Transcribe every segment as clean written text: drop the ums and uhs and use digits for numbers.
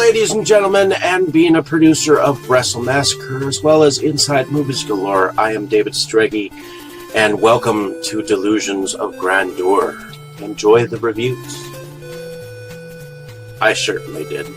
ladies and gentlemen, and being a producer of Wrestle Massacre as well as Inside Movies Galore, I am David Strege, and welcome to Delusions of Grandeur. Enjoy the reviews. I certainly did.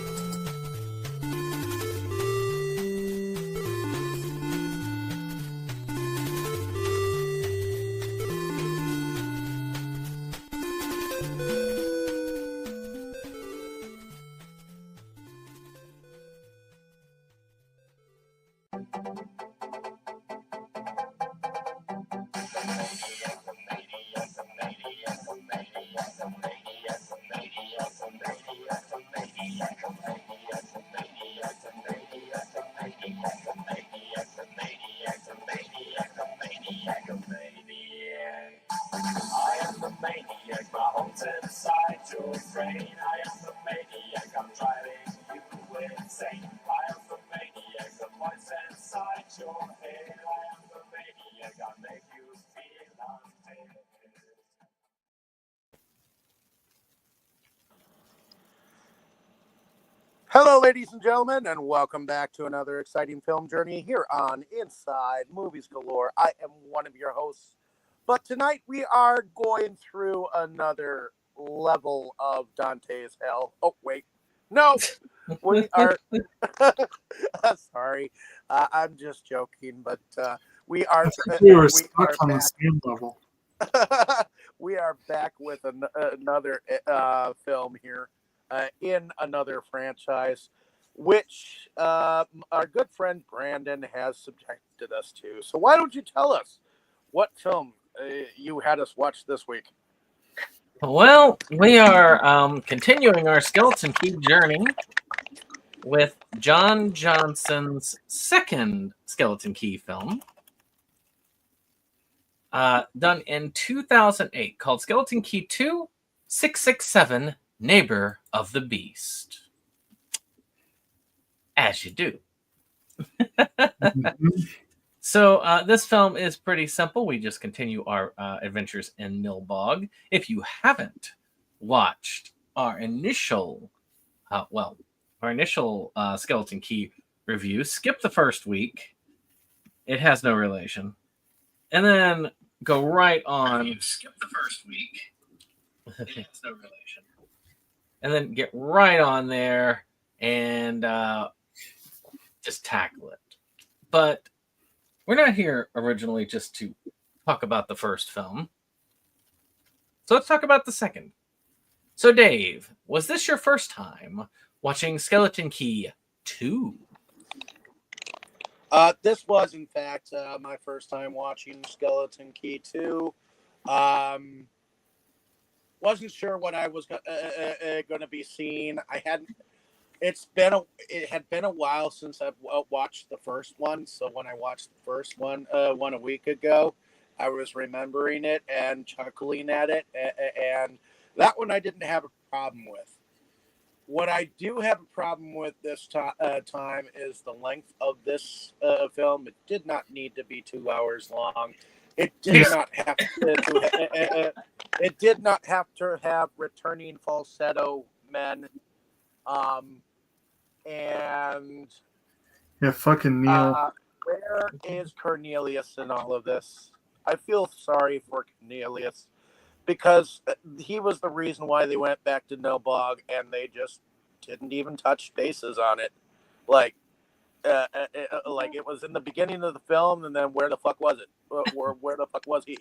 Hello, ladies and gentlemen, and welcome back to another exciting film journey here on Inside Movies Galore. I am one of your hosts, but tonight we are going through another level of Dante's hell. Oh, wait. No! We are... Sorry. I'm just joking, but we are... We were stuck on the same level. We are back with another film here. In another franchise, which our good friend Brandon has subjected us to. So why don't you tell us what film you had us watch this week? Well, we are continuing our Skeleton Key journey with John Johnson's second Skeleton Key film, done in 2008, called Skeleton Key 2, 667, Neighbor of the Beast. As you do. So this film is pretty simple. We just continue our adventures in Nilbog. If you haven't watched our initial Skeleton Key review, skip the first week. It has no relation. And then go right on. Skip the first week. It has no relation. And then get right on there and just tackle it. But we're not here originally just to talk about the first film. So let's talk about the second. So Dave, was this your first time watching Skeleton Key 2? This was, in fact, my first time watching Skeleton Key 2. Wasn't sure what I was going to be seeing. It had been a while since I've watched the first one. So when I watched the first one a week ago, I was remembering it and chuckling at it. And that one I didn't have a problem with. What I do have a problem with this time is the length of this film. It did not need to be 2 hours long. It did not have to. It did not have to have returning falsetto men, and yeah, fucking Neil. Where is Cornelius in all of this? I feel sorry for Cornelius because he was the reason why they went back to Nilbog, and they just didn't even touch bases on it. Like it was in the beginning of the film, and then where the fuck was it? Where the fuck was he?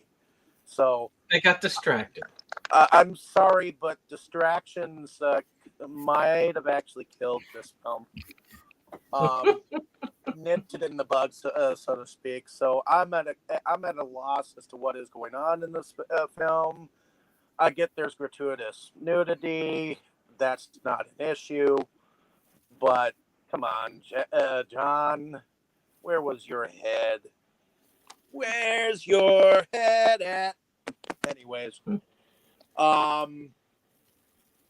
So they got distracted. I'm sorry, but distractions might have actually killed this film. Nipped it in the bud, so to speak. So I'm at a loss as to what is going on in this film. I get there's gratuitous nudity. That's not an issue. But come on, John, where was your head? Where's your head at? Anyways,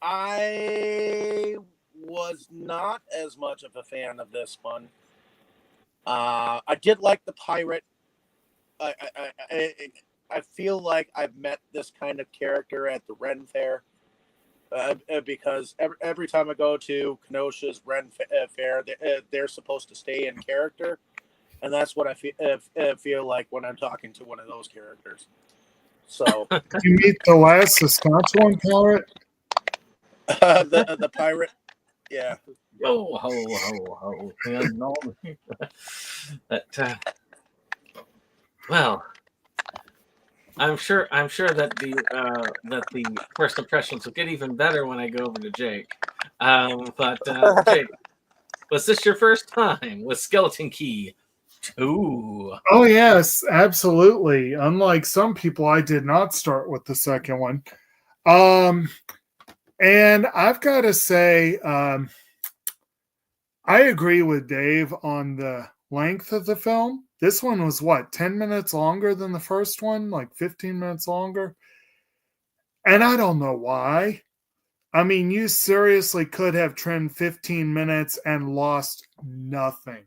I was not as much of a fan of this one. I did like the pirate. I feel like I've met this kind of character at the Ren Fair. because every time I go to Kenosha's Ren Fair, they're supposed to stay in character, and that's what I feel like when I'm talking to one of those characters. So Did you meet the last Saskatchewan pirate? the pirate, yeah. Yo ho ho ho! Yeah, no. But well, I'm sure that the first impressions will get even better when I go over to Jake. But Jake, was this your first time with Skeleton Key 2? Oh yes, absolutely. Unlike some people, I did not start with the second one. And I've got to say, I agree with Dave on the length of the film. This one was what, 10 minutes longer than the first one, like 15 minutes longer. And I don't know why. I mean, you seriously could have trimmed 15 minutes and lost nothing.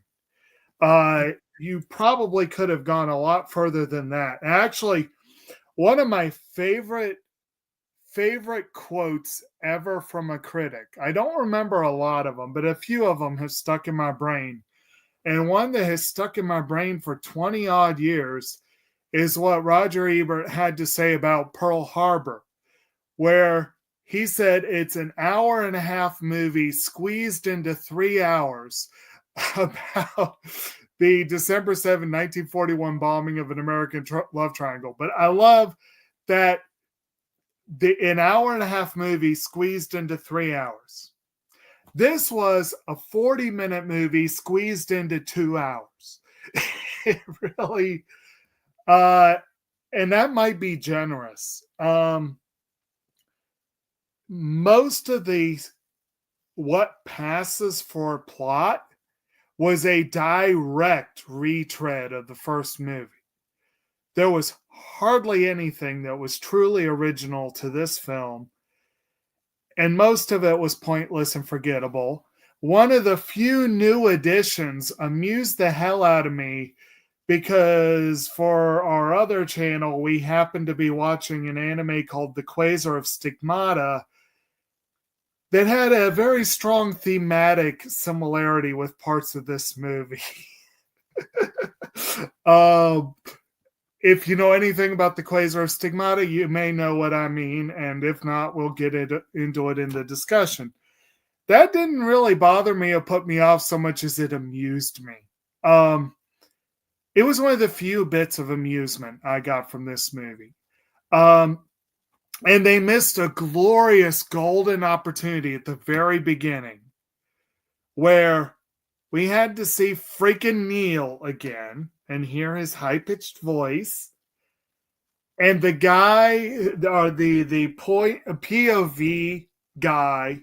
You probably could have gone a lot further than that. Actually, one of my favorite quotes ever from a critic. I don't remember a lot of them, but a few of them have stuck in my brain. And one that has stuck in my brain for 20 odd years is what Roger Ebert had to say about Pearl Harbor, where he said it's an hour and a half movie squeezed into 3 hours about the December 7, 1941 bombing of an American love triangle. But I love that an hour and a half movie squeezed into 3 hours. This was a 40-minute movie squeezed into 2 hours. It really, and that might be generous. Most of what passes for plot was a direct retread of the first movie. There was hardly anything that was truly original to this film, and most of it was pointless and forgettable. One of the few new additions amused the hell out of me because for our other channel, we happened to be watching an anime called The Quasar of Stigmata that had a very strong thematic similarity with parts of this movie. If you know anything about the Quasar of Stigmata, you may know what I mean, and if not, we'll get into it in the discussion. That didn't really bother me or put me off so much as it amused me. It was one of the few bits of amusement I got from this movie. And they missed a glorious golden opportunity at the very beginning where we had to see freaking Neil again and hear his high-pitched voice. And the guy, the POV guy,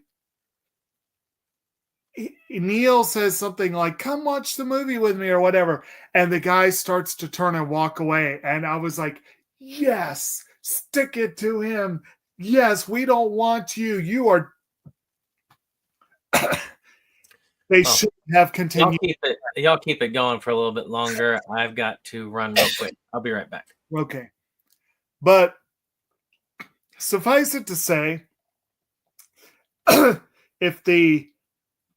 Neil says something like, "Come watch the movie with me," or whatever. And the guy starts to turn and walk away. And I was like, yes, stick it to him. Yes, we don't want you. You are... They should have continued. Y'all keep it going for a little bit longer. I've got to run real quick. I'll be right back. Okay. But suffice it to say, if the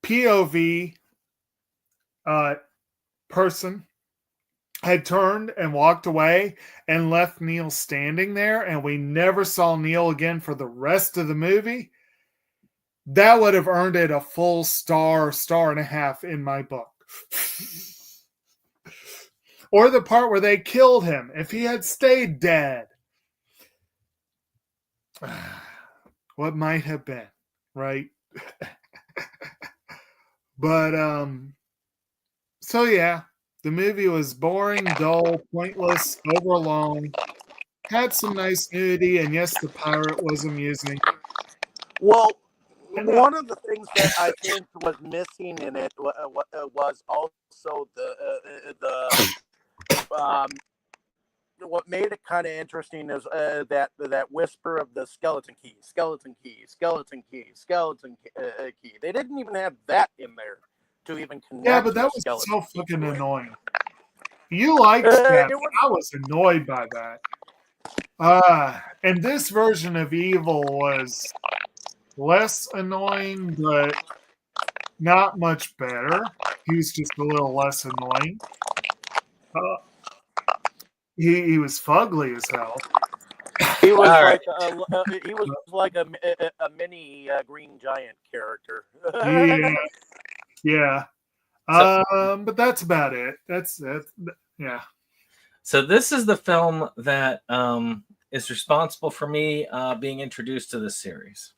POV person had turned and walked away and left Neil standing there, and we never saw Neil again for the rest of the movie, that would have earned it a full star and a half in my book. Or the part where they killed him, if he had stayed dead. What might have been, right? But, so yeah, the movie was boring, dull, pointless, overlong, had some nice nudity, and yes, the pirate was amusing. Well, one of the things that I think was missing in it was also the what made it kind of interesting is that whisper of the skeleton key. They didn't even have that in there to even connect. Yeah, but that was so fucking annoying. You liked that, but I was annoyed by that. And this version of evil was less annoying, but not much better. He's just a little less annoying. He was fugly as hell. He was All like he was like a mini Green Giant character. Yeah. But that's about it. That's it. Yeah. So this is the film that is responsible for me being introduced to this series.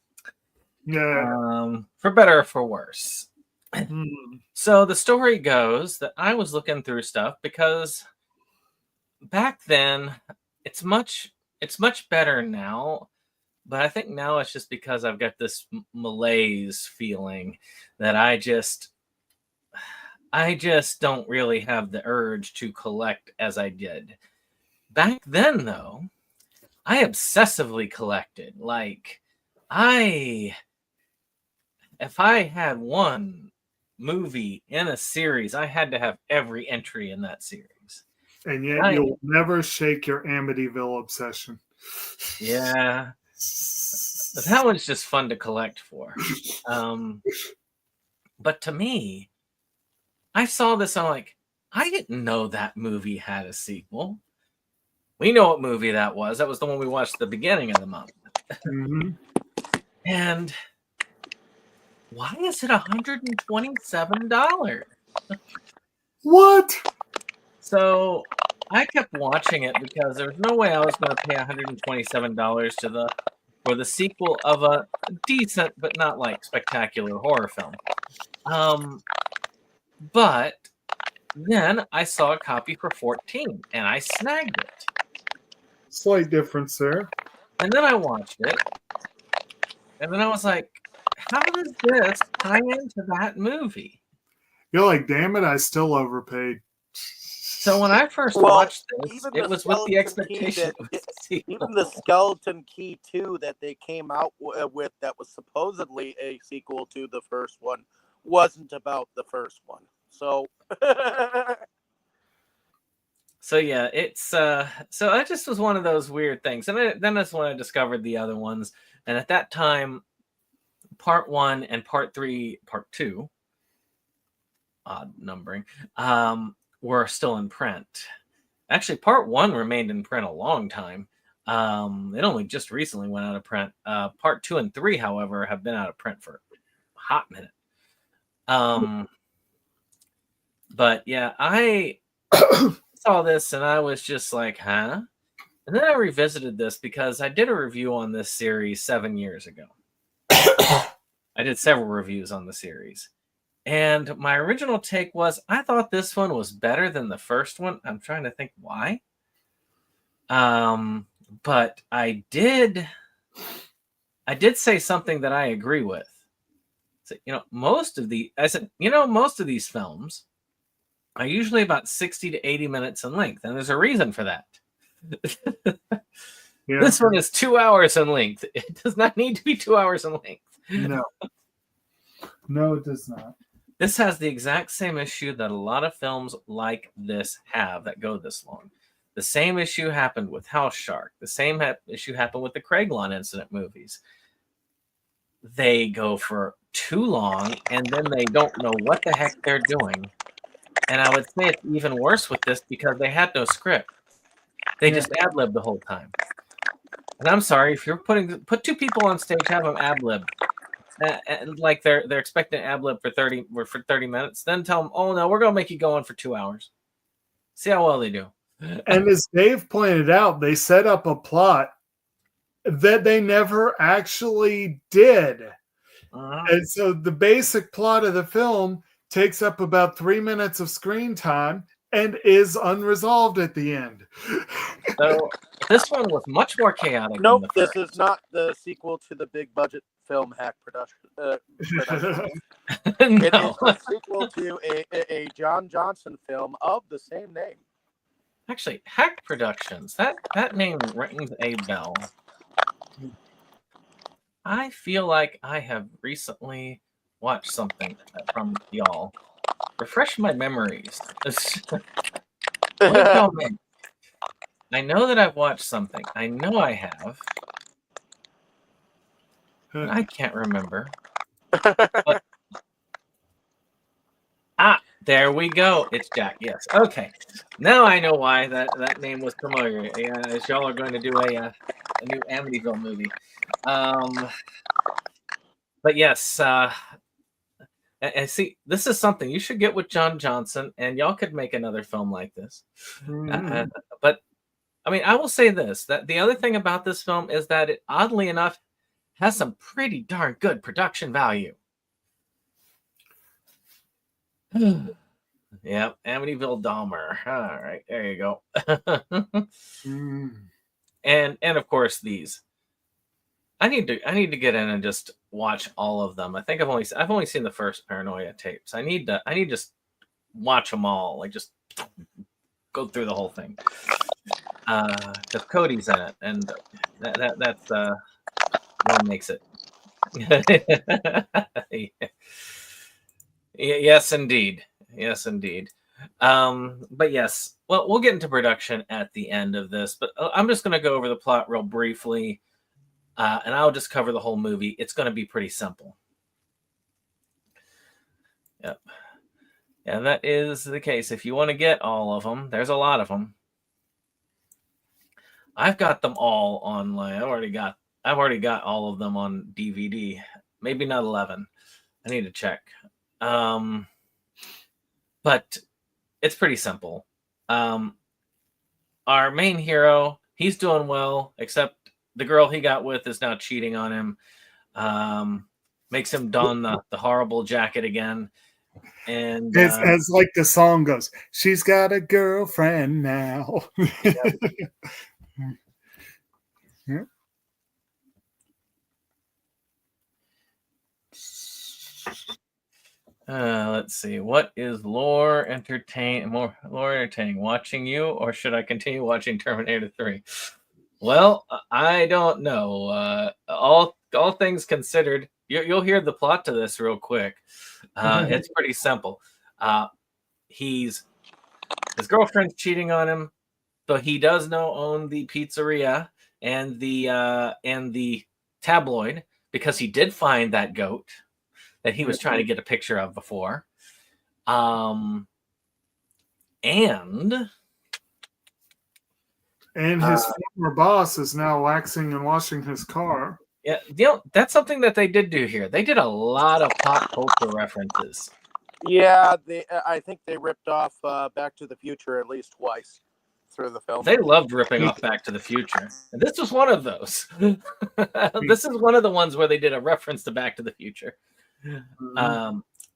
Yeah. For better or for worse. Mm. So the story goes that I was looking through stuff because back then it's much better now, but I think now it's just because I've got this malaise feeling that I just don't really have the urge to collect as I did. Back then though, I obsessively collected. Like if I had one movie in a series, I had to have every entry in that series. And yet you'll never shake your Amityville obsession. Yeah. That one's just fun to collect for. But to me, I saw this and I'm like, I didn't know that movie had a sequel. We know what movie that was. That was the one we watched at the beginning of the month. Mm-hmm. And why is it $127? What? So I kept watching it because there was no way I was going to pay $127 for the sequel of a decent but not like spectacular horror film. But then I saw a copy for $14 and I snagged it. Slight difference there. And then I watched it. And then I was like, how does this tie into that movie? You're like, damn it, I still overpaid. So when I first watched this, it was with the expectation even the Skeleton Key 2 that they came out with that was supposedly a sequel to the first one wasn't about the first one. So so yeah, it's so that just was one of those weird things. And then that's when I discovered the other ones. And at that time, part 1 and part 3, part 2, odd numbering, were still in print. Actually, part 1 remained in print a long time. It only just recently went out of print. Part 2 and 3, however, have been out of print for a hot minute. But yeah, I saw this and I was just like, huh? And then I revisited this because I did a review on this series 7 years ago. I did several reviews on the series. And my original take was, I thought this one was better than the first one. I'm trying to think why. But I did say something that I agree with. So, most of these films are usually about 60 to 80 minutes in length. And there's a reason for that. Yeah. This one is 2 hours in length. It does not need to be 2 hours in length. No, it does not. This has the exact same issue that a lot of films like this have that go this long. The same issue happened with House Shark. The same issue happened with the Craiglawn Incident movies. They go for too long, and then they don't know what the heck they're doing. And I would say it's even worse with this because they had no script. They just ad-lib the whole time. And I'm sorry, if you're put two people on stage, have them ad-lib. Like they're expecting an ad-lib for 30 minutes, then tell them, oh no, we're gonna make you go on for 2 hours. See how well they do. And as Dave pointed out, they set up a plot that they never actually did. And so the basic plot of the film takes up about 3 minutes of screen time and is unresolved at the end. So this one was much more chaotic. Nope, this is not the sequel to the big budget film Hack production. It is a sequel to a John Johnson film of the same name. Actually, Hack Productions. That name rings a bell. I feel like I have recently watched something from y'all. Refresh my memories. Tell me. I know that I've watched something. I know I have. I can't remember. There we go. It's Jack. Yes. Okay. Now I know why that name was familiar. Yeah, as y'all are going to do a new Amityville movie. But yes, and see, this is something you should get with John Johnson, and y'all could make another film like this. But I mean, I will say this: that the other thing about this film is that it, oddly enough, has some pretty darn good production value. Yep, Amityville Dahmer. All right, there you go. And of course these. I need to get in and just watch all of them. I think I've only seen the first Paranoia tapes. I need to just watch them all. Like just go through the whole thing. Because Cody's in it, and that's what makes it. Yes, indeed. Yes, indeed. But yes, well, we'll get into production at the end of this, but I'm just going to go over the plot real briefly, and I'll just cover the whole movie. It's going to be pretty simple. Yep. And that is the case. If you want to get all of them, there's a lot of them. I've got them all online. I've already got all of them on DVD. Maybe not 11. I need to check. But it's pretty simple. Our main hero, he's doing well, except the girl he got with is now cheating on him. Makes him don the horrible jacket again. And as like the song goes, she's got a girlfriend now. Yeah. Let's see. What is more entertaining? Watching you, or should I continue watching Terminator 3? Well, I don't know. All things considered, you'll hear the plot to this real quick. It's pretty simple. His girlfriend's cheating on him, but he does now own the pizzeria and the tabloid because he did find that goat that he was trying to get a picture of before. And his former boss is now waxing and washing his car. Yeah, that's something that they did do here. They did a lot of pop culture references. Yeah, I think they ripped off Back to the Future at least twice through the film. They loved ripping off Back to the Future. And this was one of those. This is one of the ones where they did a reference to Back to the Future.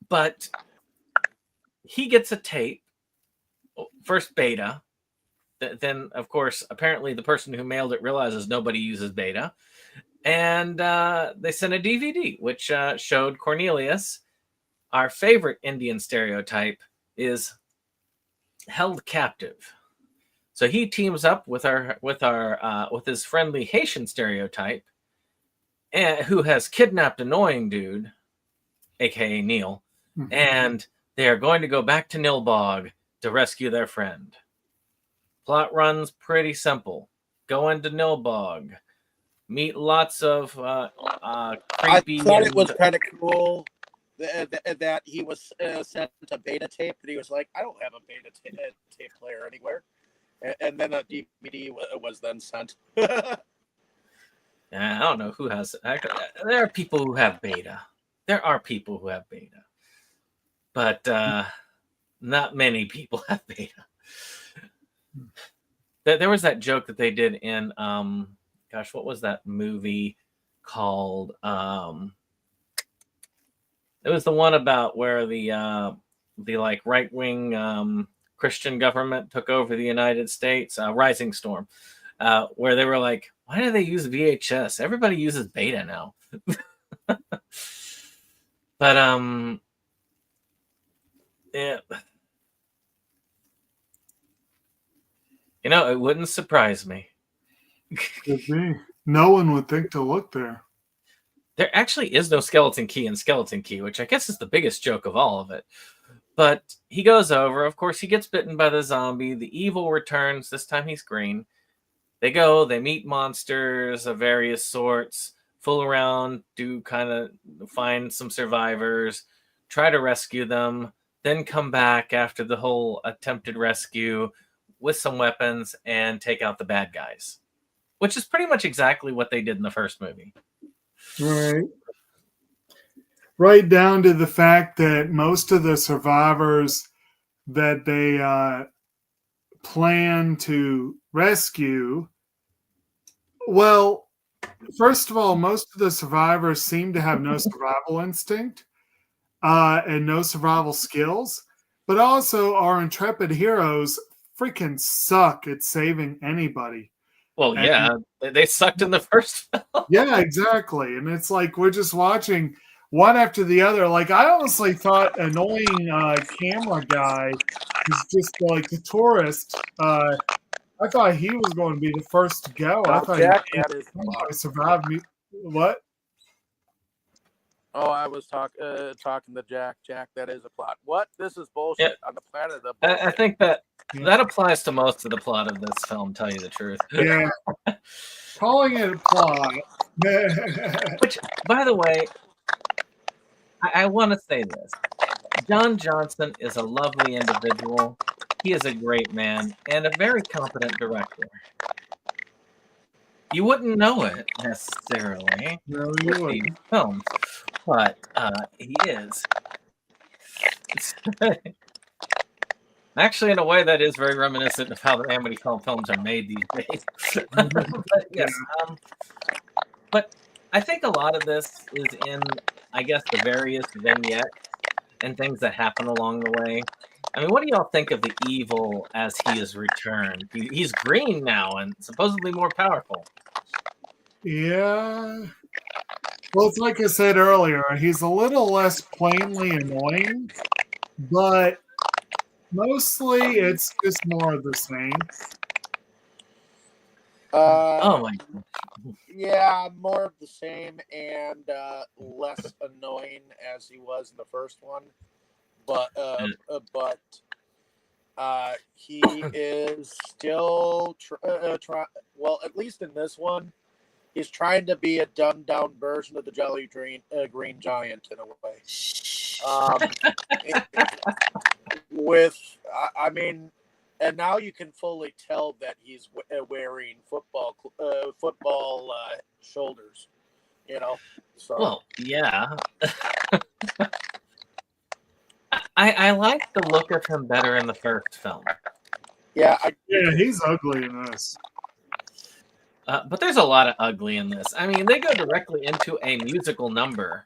But he gets a tape, first beta. Then, of course, apparently the person who mailed it realizes nobody uses beta. And they sent a DVD, which showed Cornelius, our favorite Indian stereotype, is held captive. So he teams up with his friendly Haitian stereotype, who has kidnapped Annoying Dude, aka Neil, and they are going to go back to Nilbog to rescue their friend. Plot runs pretty simple. Go into Nilbog, meet lots of creepy. I thought it was kind of cool that he was sent a beta tape, and he was like, "I don't have a beta tape player anywhere," and then a DVD was then sent. I don't know who has. There are people who have beta. But not many people have beta. There was that joke that they did in what was that movie called? It was the one about where the like right-wing Christian government took over the United States, Rising Storm, where they were like, why do they use VHS? Everybody uses beta now. But yeah. You know, it wouldn't surprise me. Could be. No one would think to look there. There actually is no skeleton key in Skeleton Key, which I guess is the biggest joke of all of it. But he goes over. Of course, he gets bitten by the zombie. The evil returns. This time he's green. They meet monsters of various sorts. fool around, do kind of find some survivors, try to rescue them, then come back after the whole attempted rescue with some weapons and take out the bad guys, which is pretty much exactly what they did in the first movie. Right. Right down to the fact that most of the survivors that they plan to rescue, well, first of all, most of the survivors seem to have no survival instinct and no survival skills, but also our intrepid heroes freaking suck at saving anybody. Well, yeah, they sucked in the first film. Yeah, exactly. And it's like we're just watching one after the other. Like, I honestly thought annoying camera guy is just like the tourist. I thought he was going to be the first to go. I thought Jack, he that is survived me. What? Oh, I was talking to Jack. Jack, that is a plot. What? This is bullshit on the planet of bullshit. I think that applies to most of the plot of this film, tell you the truth. Yeah. Calling it a plot. Which, by the way, I want to say this. John Johnson is a lovely individual. He is a great man and a very competent director. You wouldn't know it necessarily. No, you wouldn't. Films, but he is. Actually, in a way, that is very reminiscent of how the Amity films are made these days. But yes, but I think a lot of this is in, I guess, the various vignettes and things that happen along the way. I mean, what do y'all think of the evil as he is returned? He's green now and supposedly more powerful. Yeah. Well, it's like I said earlier, he's a little less plainly annoying, but mostly it's just more of the same. Oh my God. Yeah, more of the same and less annoying as he was in the first one. But he is still well, at least in this one, he's trying to be a dumbed down version of the Jolly Green Giant in a way. I mean, and now you can fully tell that he's wearing football shoulders. You know. So. Well, yeah. I like the look of him better in the first film. Yeah, he's ugly in this. But there's a lot of ugly in this. I mean, they go directly into a musical number.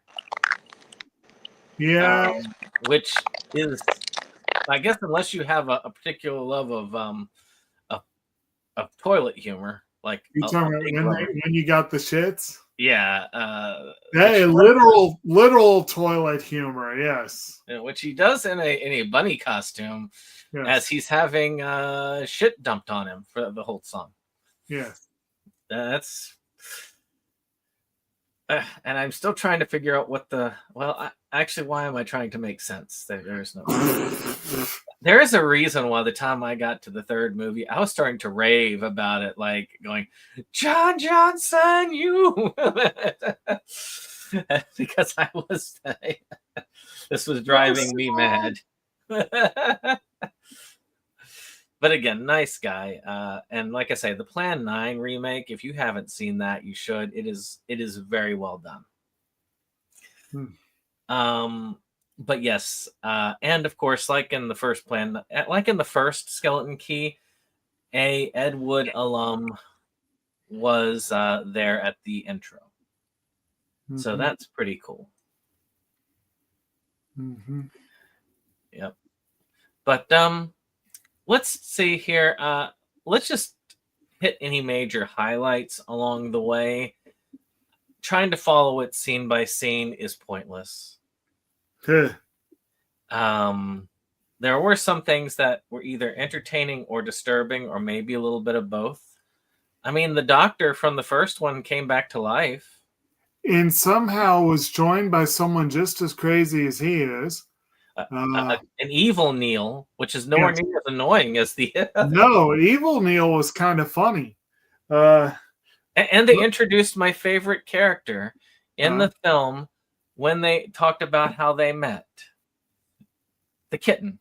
Yeah. Which is, I guess, unless you have a particular love of toilet humor, like you talking about when you got the shits. Yeah. Hey, literal toilet humor, yes. Which he does in a bunny costume, yes, as he's having shit dumped on him for the whole song. Yes. That's and I'm still trying to figure out what actually, why am I trying to make sense? There's no there is a reason why the time I got to the third movie, I was starting to rave about it, like going, John Johnson, you because I was this was driving me mad. But again, nice guy. And like I say, the Plan 9 remake, if you haven't seen that, you should. It is very well done. But yes, and of course, like in the first Skeleton Key, a Ed Wood alum was there at the intro. Mm-hmm. So that's pretty cool. Mm-hmm. Yep. But let's see here. Let's just hit any major highlights along the way. Trying to follow it scene by scene is pointless. There were some things that were either entertaining or disturbing, or maybe a little bit of both. I mean, the doctor from the first one came back to life. And somehow was joined by someone just as crazy as he is. An evil Neil, which is nowhere near as annoying as the No, evil Neil was kind of funny. And And they introduced my favorite character in the film when they talked about how they met. The kitten.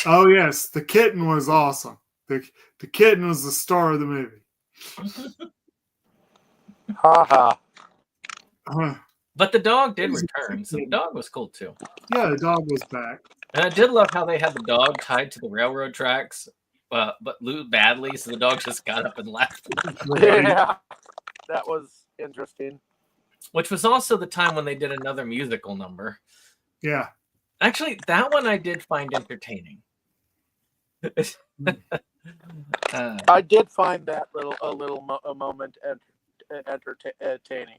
Oh yes, the kitten was awesome. The kitten was the star of the movie. Ha Uh, But the dog did return, so the dog was cool too. yeah, the dog was back. And I did love how they had the dog tied to the railroad tracks, but Lou badly, so the dog just got up and left. Yeah, that was interesting. Which was also the time when they did another musical number. Yeah. Actually, that one I did find entertaining. I did find that a moment entertaining.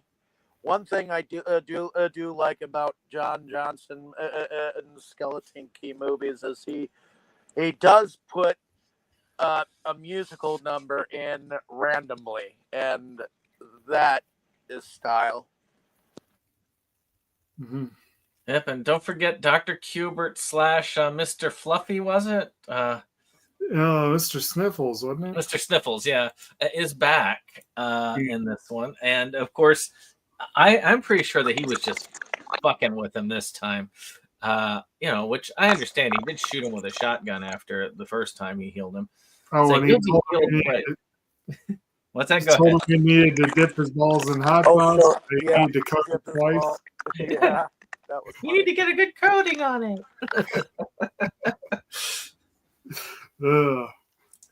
One thing I do like about John Johnson in Skeleton Key movies is he does put a musical number in randomly, and that is style. Mm-hmm. Yep, and don't forget Dr. Kubert / Mr. Fluffy, was it? Mr. Sniffles, wasn't it? Mr. Sniffles, yeah, is back in this one. And, of course, I'm pretty sure that he was just fucking with him this time. Which I understand. He did shoot him with a shotgun after the first time he healed him. Oh, so and he told him What's that? Go ahead. told him he needed to dip his balls in hot sauce. So, He yeah, needed to coat it twice. Yeah, that was You need to get a good coating on it.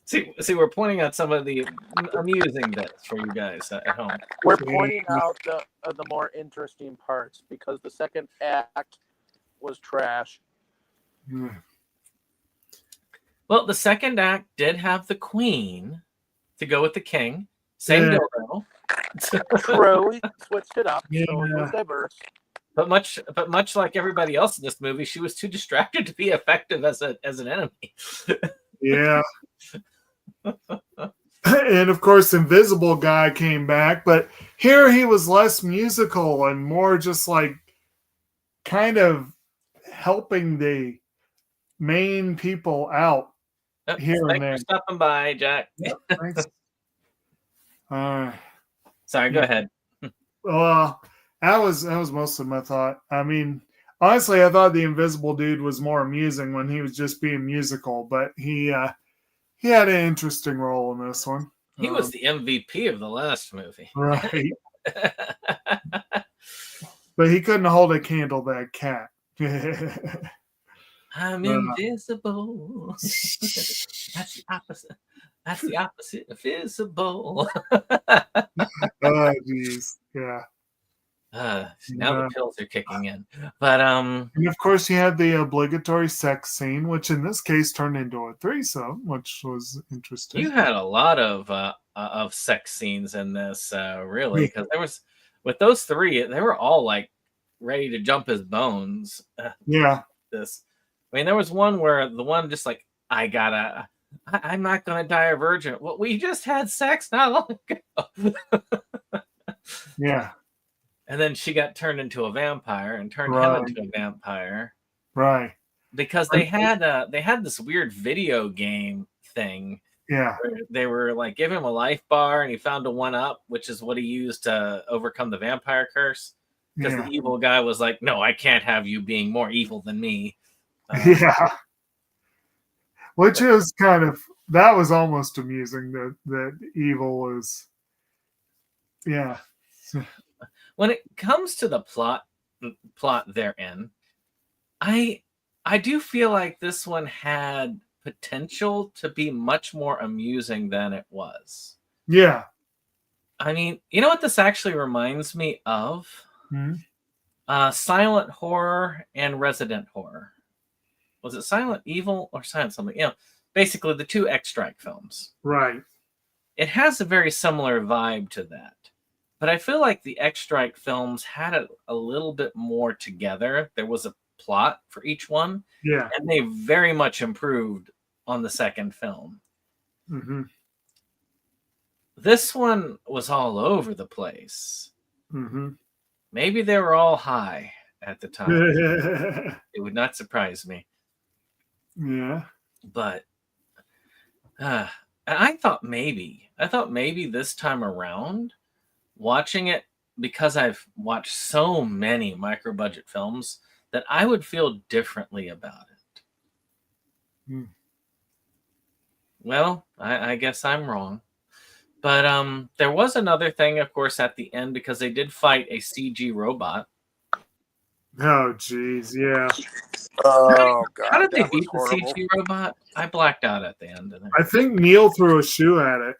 See, we're pointing out some of the amusing bits for you guys at home. We're pointing out the more interesting parts because the second act was trash. Well, the second act did have the queen to go with the king. Same dildo. True, we switched it up, so it Yeah. was diverse. But much like everybody else in this movie, she was too distracted to be effective as an enemy. Yeah. And of course, Invisible Guy came back, but here he was less musical and more just like kind of helping the main people out here and Thanks there. for stopping by, Jack. Yep, thanks. Sorry, go ahead. Well, that was most of my thought. I mean, honestly, I thought the Invisible Dude was more amusing when he was just being musical, but he had an interesting role in this one. He was the MVP of the last movie. Right. But he couldn't hold a candle to that cat. I'm invisible. That's the opposite. That's the opposite of visible. Oh, jeez. Yeah. Now the pills are kicking in. But And of course, you had the obligatory sex scene, which in this case turned into a threesome, which was interesting. you had a lot of sex scenes in this, really, because there was with those three, they were all like ready to jump his bones. Yeah. This, I mean, there was one where the one just like, I'm not gonna die a virgin. Well, we just had sex not long ago. Yeah. And then she got turned into a vampire and turned him into a vampire. Right. Because they had this weird video game thing. Yeah. Where they were like give him a life bar and he found a 1-up, which is what he used to overcome the vampire curse. Because the evil guy was like, no, I can't have you being more evil than me. Yeah. Which is that was almost amusing that evil was. Yeah. When it comes to the plot therein, I do feel like this one had potential to be much more amusing than it was. Yeah. I mean, you know what this actually reminds me of? Silent horror and resident horror. Was it Silent Evil or Silent something? Basically the two X-Strike films. Right. It has a very similar vibe to that. But I feel like the X-Strike films had it a little bit more together. There was a plot for each one. Yeah. And they very much improved on the second film. Mm-hmm. This one was all over the place. Mm-hmm. Maybe they were all high at the time. It would not surprise me. Yeah. But I thought maybe this time around watching it, because I've watched so many micro budget films, that I would feel differently about it. Hmm. Well, I guess I'm wrong. But there was another thing, of course, at the end, because they did fight a CG robot. Oh, geez, yeah. Oh God, How did they that was beat the horrible. CG robot? I blacked out at the end of it. I think Neil threw a shoe at it.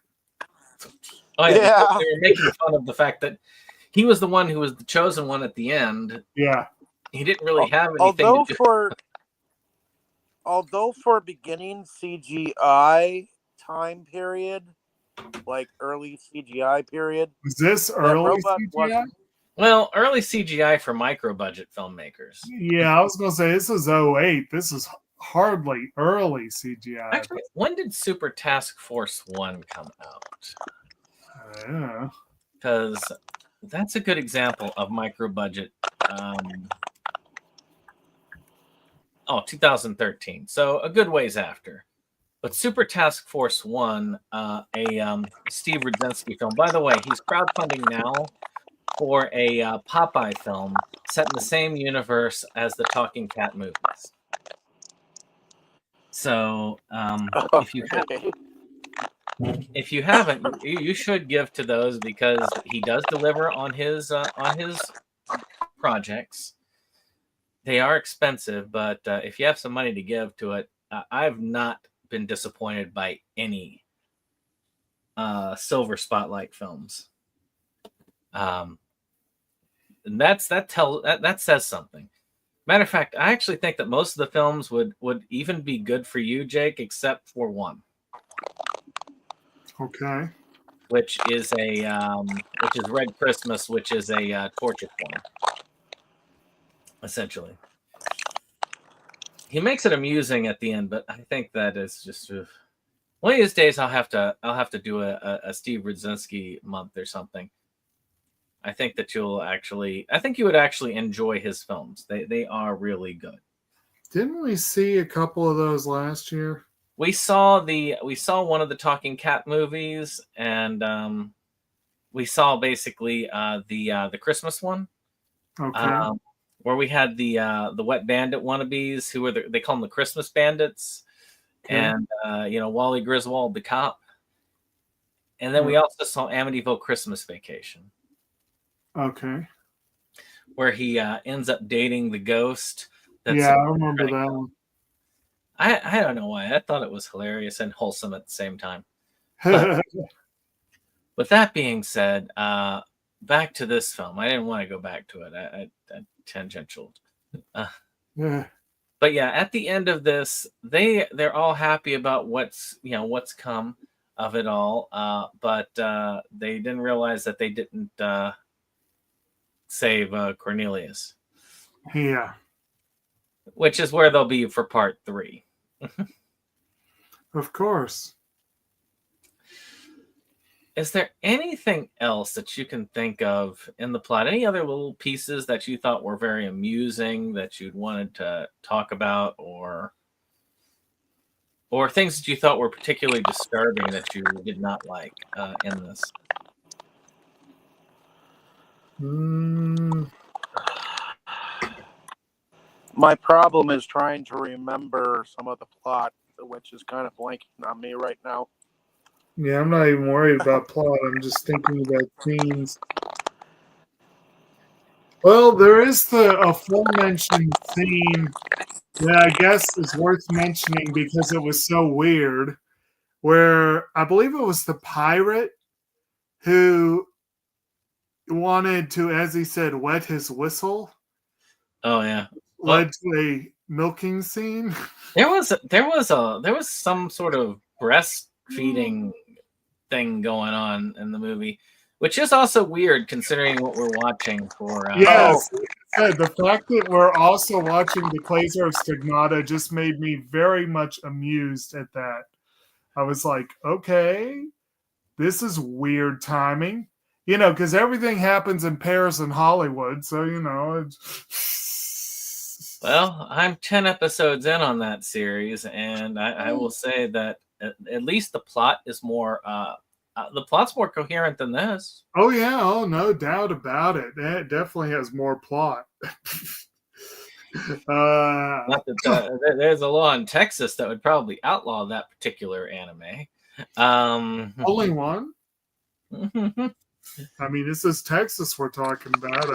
Oh yeah, Yeah. they were making fun of the fact that he was the one who was the chosen one at the end. Yeah. He didn't really have anything Although to do. for beginning CGI time period, like early CGI period, Was this that early robot CGI? wasn't. Well, early CGI for micro budget filmmakers. Yeah, I was going to say this is 08. This is hardly early CGI. Actually, when did Super Task Force 1 come out? Yeah. Because that's a good example of micro budget. 2013. So a good ways after. But Super Task Force 1, a Steve Rudzinski film. By the way, he's crowdfunding now for a Popeye film set in the same universe as the Talking Cat movies. So if you haven't, you should give to those, because he does deliver on his projects. They are expensive, but if you have some money to give to it, I've not been disappointed by any Silver Spotlight films. And that says something. Matter of fact, I actually think that most of the films would even be good for you, Jake, except for one. Okay. Which is Red Christmas, which is a torture porn, essentially. He makes it amusing at the end, but I think that is just one of these days I'll have to do a Steve Rudzinski month or something. I think that you would actually enjoy his films. They are really good. Didn't we see a couple of those last year? We saw one of the Talking Cat movies, and we saw basically the Christmas one. Okay. Where we had the Wet Bandit wannabes, who they call them the Christmas Bandits, okay. And Wally Griswold, the cop, and then we also saw Amityville Christmas Vacation. Okay. Where he ends up dating the ghost. I remember that one. I don't know why. I thought it was hilarious and wholesome at the same time. With that being said, back to this film. I didn't want to go back to it. I tangential. But yeah, at the end of this, they're all happy about what's come of it all. But they didn't realize that they didn't save Cornelius. Yeah. Which is where they'll be for part 3. Of course. Is there anything else that you can think of in the plot? Any other little pieces that you thought were very amusing that you'd wanted to talk about, or things that you thought were particularly disturbing that you did not like in this? My problem is trying to remember some of the plot, which is kind of blanking on me right now. Yeah, I'm not even worried about plot. I'm just thinking about scenes. Well, there is the aforementioned scene that I guess is worth mentioning because it was so weird, where I believe it was the pirate who wanted to, as he said, wet his whistle. Oh yeah. Led to a milking scene. There was some sort of breastfeeding thing going on in the movie, which is also weird considering what we're watching for. Yes, the fact that we're also watching the Quasar Stigmata just made me very much amused at that. I was like, okay, this is weird timing, because everything happens in Paris and Hollywood, so Well, I'm 10 episodes in on that series, and I will say that at least the plot is more the plot's more coherent than this. Oh yeah, oh no doubt about it. It definitely has more plot. Not that there's a law in Texas that would probably outlaw that particular anime. Only one? It's I mean, this is Texas we're talking about.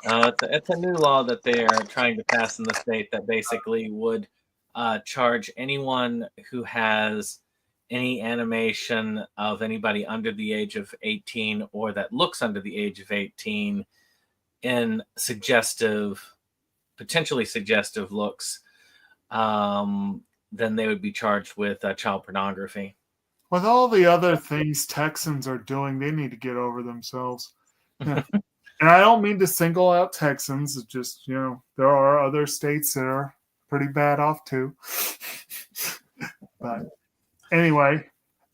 it's a new law that they are trying to pass in the state that basically would charge anyone who has any animation of anybody under the age of 18 or that looks under the age of 18 in potentially suggestive looks, then they would be charged with child pornography. With all the other things Texans are doing, they need to get over themselves. Yeah. And I don't mean to single out Texans. It's just, there are other states that are pretty bad off too. But anyway.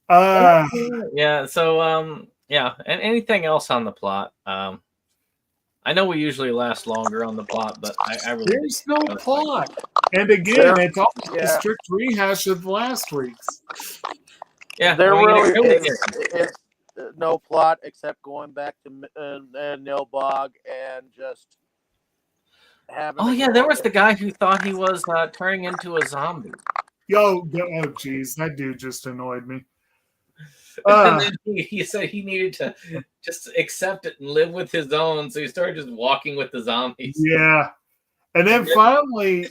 Yeah, so yeah, and anything else on the plot? I know we usually last longer on the plot, but I really there's no plot. And again, it's all a strict rehash of last week's. Yeah, there really is no plot except going back to Nilbog and just having. Oh yeah, there was the guy who thought he was turning into a zombie. Oh geez, that dude just annoyed me. And then he said he needed to just accept it and live with his own, so he started just walking with the zombies. Yeah, and then finally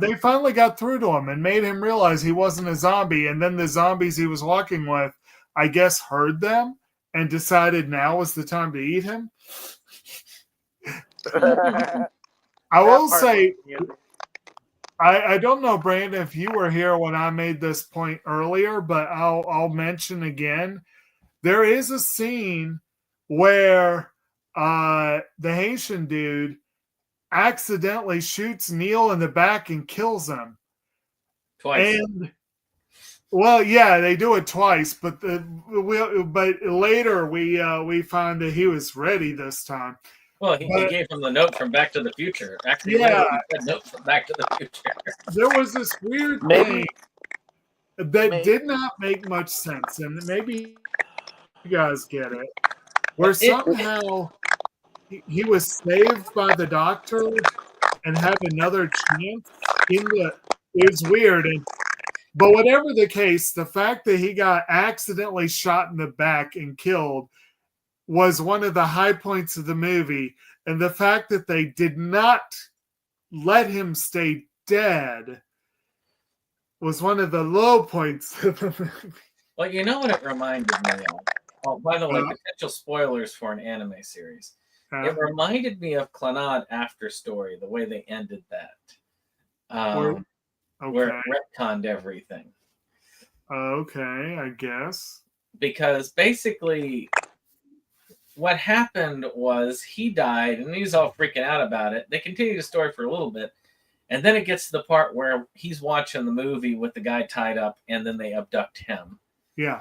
they finally got through to him and made him realize he wasn't a zombie. And then the zombies he was walking with, I guess, heard them and decided now was the time to eat him. I will say, I don't know, Brandon, if you were here when I made this point earlier, but I'll mention again. There is a scene where the Haitian dude accidentally shoots Neil in the back and kills him. Twice. And well, yeah, they do it twice, but later we find that he was ready this time. Well, he gave him the note from Back to the Future. Actually, yeah, he said note from Back to the Future. There was this weird thing that did not make much sense, and maybe you guys get it, where somehow he was saved by the doctor and had another chance it's weird. But whatever the case, the fact that he got accidentally shot in the back and killed was one of the high points of the movie. And the fact that they did not let him stay dead was one of the low points of the movie. Well, you know what it reminded me of? Oh, by the way, potential spoilers for an anime series. It reminded me of Clannad After Story, the way they ended that. Where it retconned everything. Okay, I guess. Because basically what happened was he died and he's all freaking out about it. They continue the story for a little bit. And then it gets to the part where he's watching the movie with the guy tied up and then they abduct him. Yeah.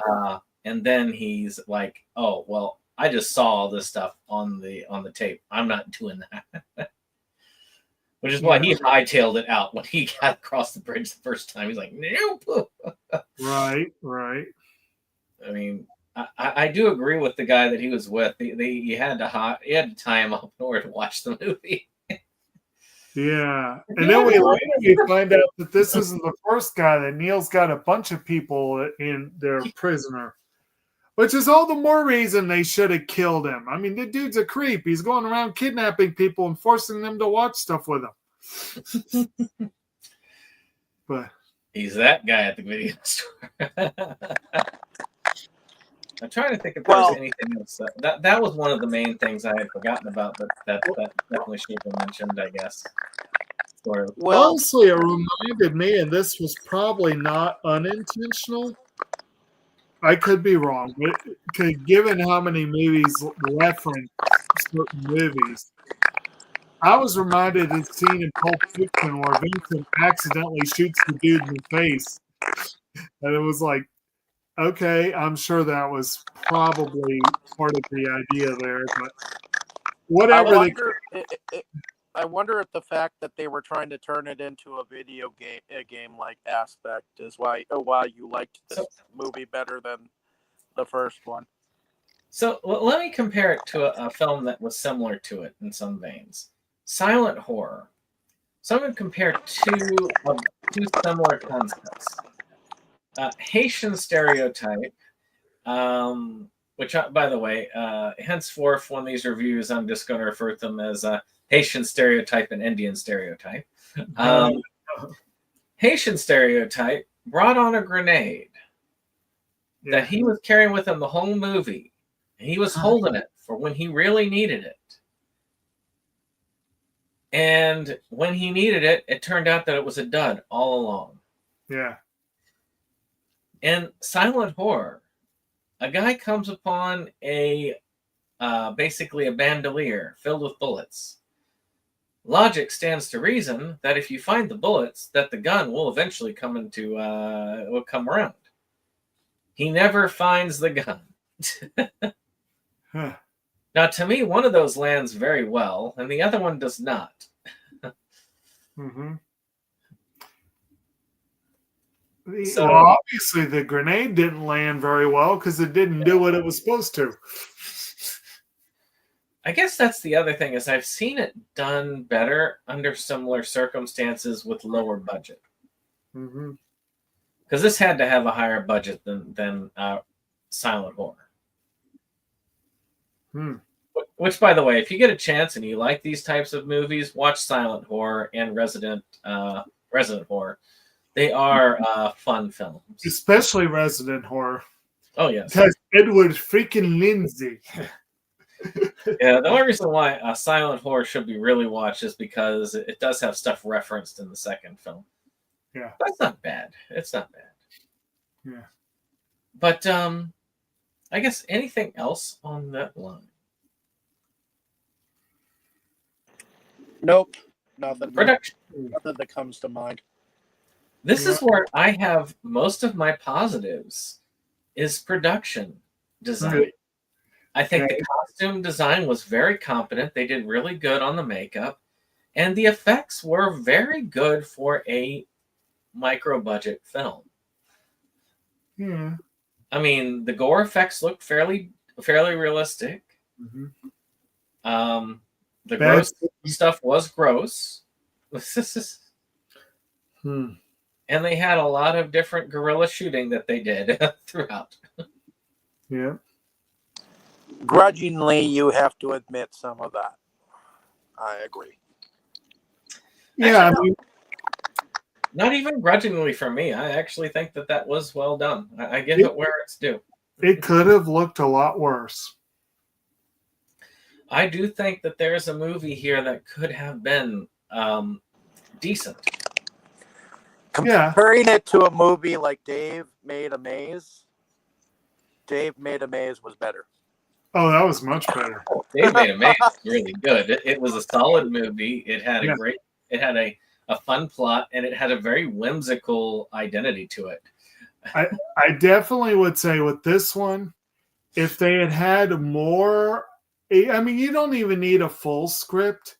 And then he's like, oh, well, I just saw all this stuff on the tape. I'm not doing that. Which is why he hightailed it out when he got across the bridge the first time. He's like, nope. Right. I mean, I do agree with the guy that he was with. You had to tie him up in order to watch the movie. Yeah. And then we find out that this isn't the first guy, that Neil's got a bunch of people in their prisoner. Which is all the more reason they should have killed him. I mean, the dude's a creep. He's going around kidnapping people and forcing them to watch stuff with him. But he's that guy at the video store. I'm trying to think if there's anything else. That was one of the main things I had forgotten about, but that definitely should have been mentioned, I guess. Honestly, it reminded me, and this was probably not unintentional. I could be wrong, but given how many movies reference certain movies, I was reminded of the scene in Pulp Fiction where Vincent accidentally shoots the dude in the face. And it was like, okay, I'm sure that was probably part of the idea there, but whatever. I wonder if the fact that they were trying to turn it into a video game like aspect is why you liked this movie better than the first one. So let me compare it to a film that was similar to it in some veins. Silent horror. So I'm going to compare two similar concepts. Haitian stereotype, which, by the way, henceforth, one of these reviews, I'm just going to refer to them as Haitian stereotype and Indian stereotype. Haitian stereotype brought on a grenade that he was carrying with him the whole movie. And he was holding it for when he really needed it. And when he needed it, it turned out that it was a dud all along. Yeah. In silent horror, a guy comes upon basically a bandolier filled with bullets. Logic stands to reason that if you find the bullets, that the gun will eventually come around. He never finds the gun. Now, to me, one of those lands very well, and the other one does not. Mm-hmm. So, well, obviously, the grenade didn't land very well because it didn't do what it was supposed to. I guess that's the other thing is I've seen it done better under similar circumstances with lower budget. Mm-hmm. Because this had to have a higher budget than silent horror. Which, by the way, if you get a chance and you like these types of movies, watch silent horror and Resident Horror. They are fun films, especially Resident Horror. Oh yes, because Edward freaking Lindsay. Yeah, the only reason why silent horror should be really watched is because it does have stuff referenced in the second film. Yeah, that's not bad. It's not bad. Yeah, but I guess anything else on that line? Nope, nothing. Production. Nothing that comes to mind. This is where I have most of my positives. Is production design. Right. I think the costume design was very competent. They did really good on the makeup, and the effects were very good for a micro-budget film. Yeah. I mean, the gore effects looked fairly realistic. Mm-hmm. The gross stuff was gross. And they had a lot of different guerrilla shooting that they did throughout. Yeah. Grudgingly, you have to admit some of that. I agree. Yeah, Actually, I mean, not even grudgingly for me. I actually think that was well done. I give it where it's due. It could have looked a lot worse. I do think that there's a movie here that could have been decent. Comparing it to a movie like Dave Made a Maze, Dave Made a Maze was better. Oh, that was much better. Dave Made a Maze was really good. It was a solid movie. It had a fun plot, and it had a very whimsical identity to it. I definitely would say with this one, if they had had more, I mean, you don't even need a full script,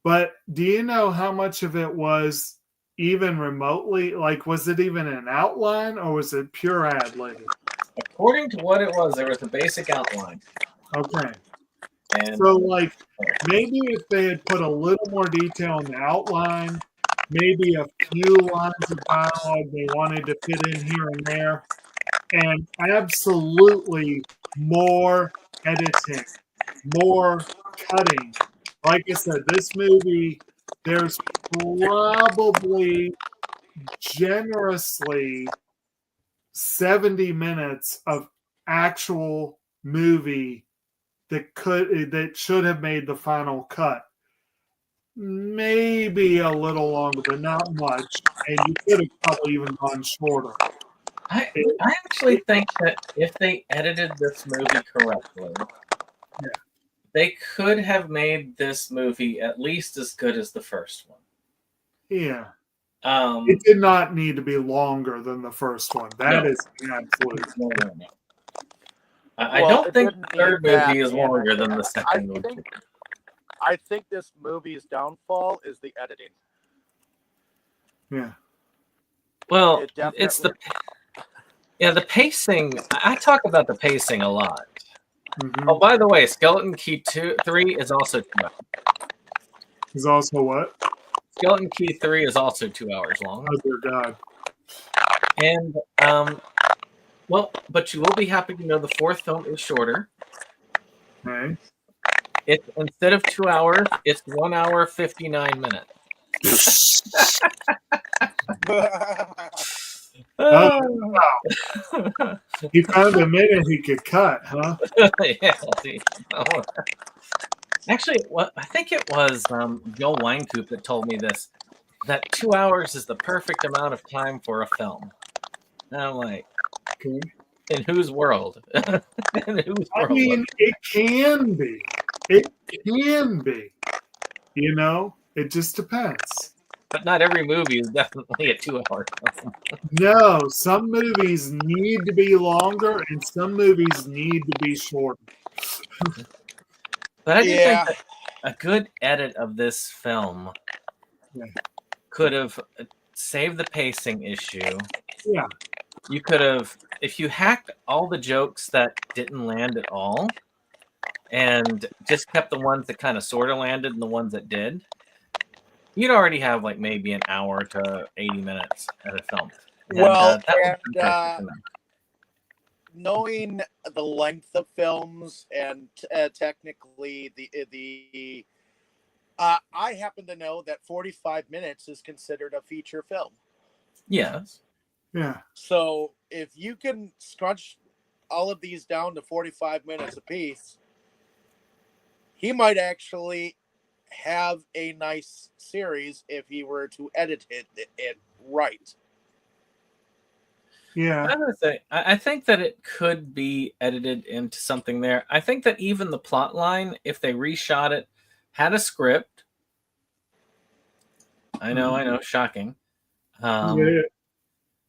but do you know how much of it was even remotely, like, was it even an outline or was it pure ad lib? According to what it was, there was a basic outline. Okay. And so, like, maybe if they had put a little more detail in the outline, maybe a few lines of dialogue they wanted to fit in here and there, and absolutely more editing, more cutting. Like I said, this movie, there's probably generously 70 minutes of actual movie that should have made the final cut. Maybe a little longer, but not much. And you could have probably even gone shorter. I actually think that if they edited this movie correctly, they could have made this movie at least as good as the first one. Yeah. It did not need to be longer than the first one. That is absolute. No. I don't think the third movie is longer than the second movie. I think this movie's downfall is the editing. Yeah. Well, it's Yeah, the pacing. I talk about the pacing a lot. Mm-hmm. Oh, by the way, Skeleton Key 3 is also 2 hours. He's also what? Skeleton Key 3 is also 2 hours long. Oh dear God. And well, but you will be happy to know the fourth film is shorter. Okay. It's instead of 2 hours, it's 1 hour 59 minutes. Oh, wow. He found a minute he could cut, huh? Yeah, see. Oh. Actually, I think it was Joel Weinkoop that told me this, that 2 hours is the perfect amount of time for a film. And I'm like, Okay. in whose world? In whose I world? mean, it can be. It can be. You know, it just depends. But not every movie is definitely a 2 hour film. No, some movies need to be longer and some movies need to be shorter. But I do think Yeah. that a good edit of this film Yeah. could have saved the pacing issue. Yeah. You could have, if you hacked all the jokes that didn't land at all and just kept the ones that kind of sort of landed and the ones that did, you'd already have like maybe an hour to 80 minutes at a film. And, Well, that would and be perfect enough. knowing the length of films and technically the I happen to know that 45 minutes is considered a feature film. Yes. Yeah. So if you can scrunch all of these down to 45 minutes apiece, he might actually have a nice series if he were to edit it right. Yeah. I would say, I think that it could be edited into something there. I think that even the plot line, if they reshot it, had a script. I know, shocking. Yeah.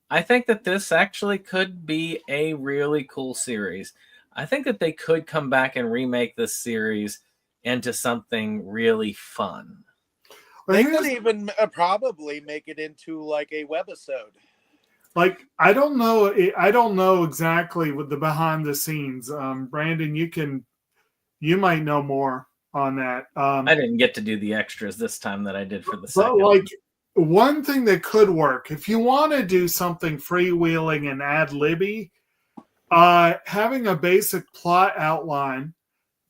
I think that this actually could be a really cool series. I think that they could come back and remake this series into something really fun. They could even probably make it into like a webisode. Like, I don't know exactly with the behind the scenes. Brandon, you might know more on that. I didn't get to do the extras this time that I did for the But second. like, one thing that could work, if you want to do something freewheeling and ad-libby, having a basic plot outline,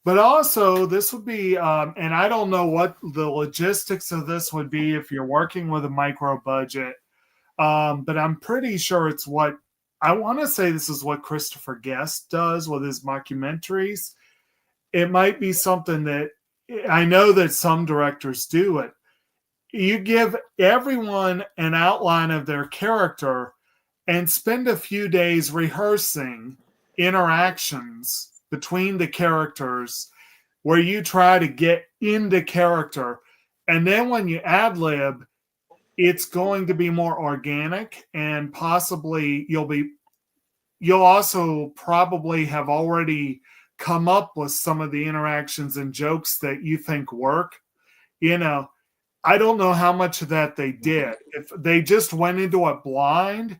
but also this would be, and I don't know what the logistics of this would be if you're working with a micro budget, but I'm pretty sure it's what, I want to say this is what Christopher Guest does with his mockumentaries. It might be something that, I know that some directors do it. You give everyone an outline of their character and spend a few days rehearsing interactions between the characters where you try to get into character. And then when you ad lib, it's going to be more organic, and possibly you'll also probably have already come up with some of the interactions and jokes that you think work. You know, I don't know how much of that they did. If they just went into it blind,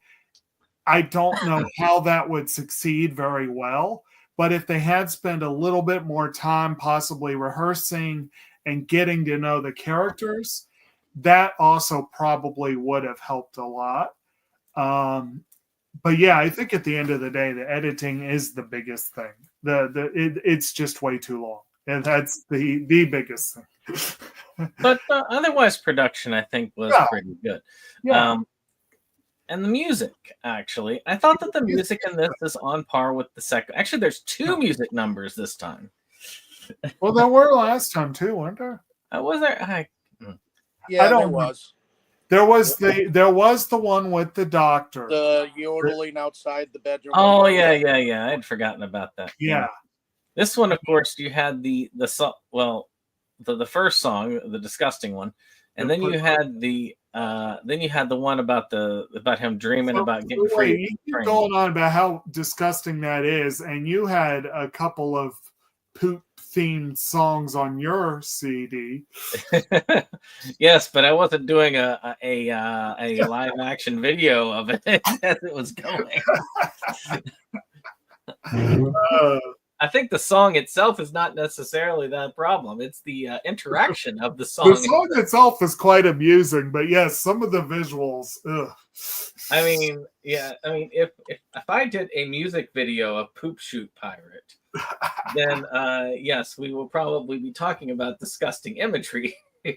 I don't know how that would succeed very well. But if they had spent a little bit more time possibly rehearsing and getting to know the characters, that also probably would have helped a lot. But yeah, I think at the end of the day, the editing is the biggest thing. It's just way too long, and that's the biggest thing. But otherwise, production I think was pretty good. Yeah. And the music, actually, I thought that the music in this is on par with the second. Actually, there's 2 music numbers this time. Well, there were last time too, weren't there? Was there? Yeah, there was. There was the one with the doctor. The yodeling outside the bedroom. Oh yeah. I had forgotten about that. Yeah. This one, of course, you had the first song, the disgusting one, and then you had the one about him dreaming about getting free. You keep going on about how disgusting that is, and you had a couple of poop themed songs on your CD. Yes, but I wasn't doing a live action video of it as it was going. I think the song itself is not necessarily that problem. It's the interaction of the song. The song itself is quite amusing, but yes, some of the visuals. Ugh. I mean, yeah. I mean, if I did a music video of Poop Shoot Pirate, then yes, we will probably be talking about disgusting imagery. Yeah.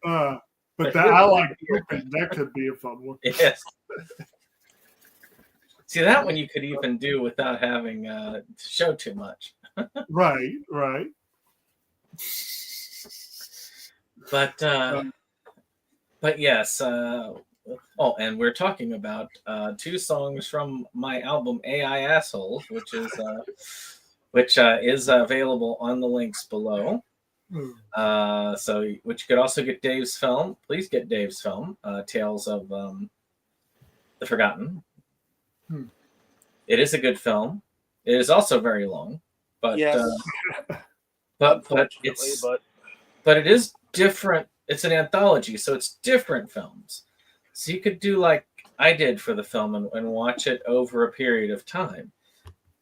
But I like pooping. That could be a fun one. Yes. See, that one you could even do without having to show too much. Right. But yes. And we're talking about 2 songs from my album AI Assholes, which is available on the links below. So, which you could also get Dave's film. Please get Dave's film, Tales of the Forgotten. It is a good film. It is also very long, but Yes. but it is different. It's an anthology, so it's different films. So you could do like I did for the film and watch it over a period of time,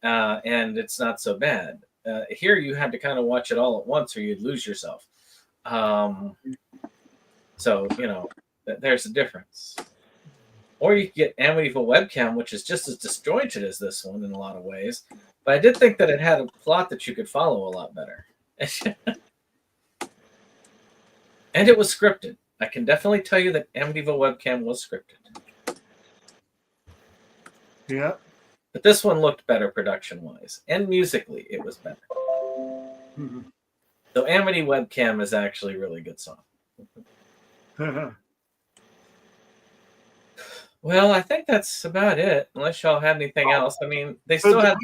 and it's not so bad. Here you had to kind of watch it all at once, or you'd lose yourself. So there's a difference. Or you could get Amityville Webcam, which is just as disjointed as this one in a lot of ways. But I did think that it had a plot that you could follow a lot better. And it was scripted. I can definitely tell you that Amityville Webcam was scripted. Yeah. But this one looked better production-wise. And musically, it was better. Mm-hmm. Though Amity Webcam is actually a really good song. Well, I think that's about it. Unless y'all had anything else. I mean, they still had...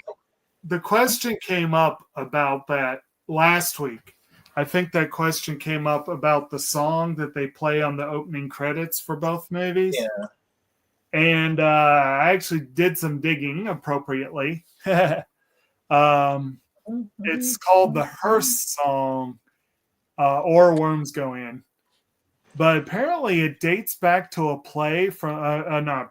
The question came up about that last week. I think that question came up about the song that they play on the opening credits for both movies. Yeah. And I actually did some digging appropriately. It's called the Hearst song, Or Worms Go In. But apparently it dates back to a play from, a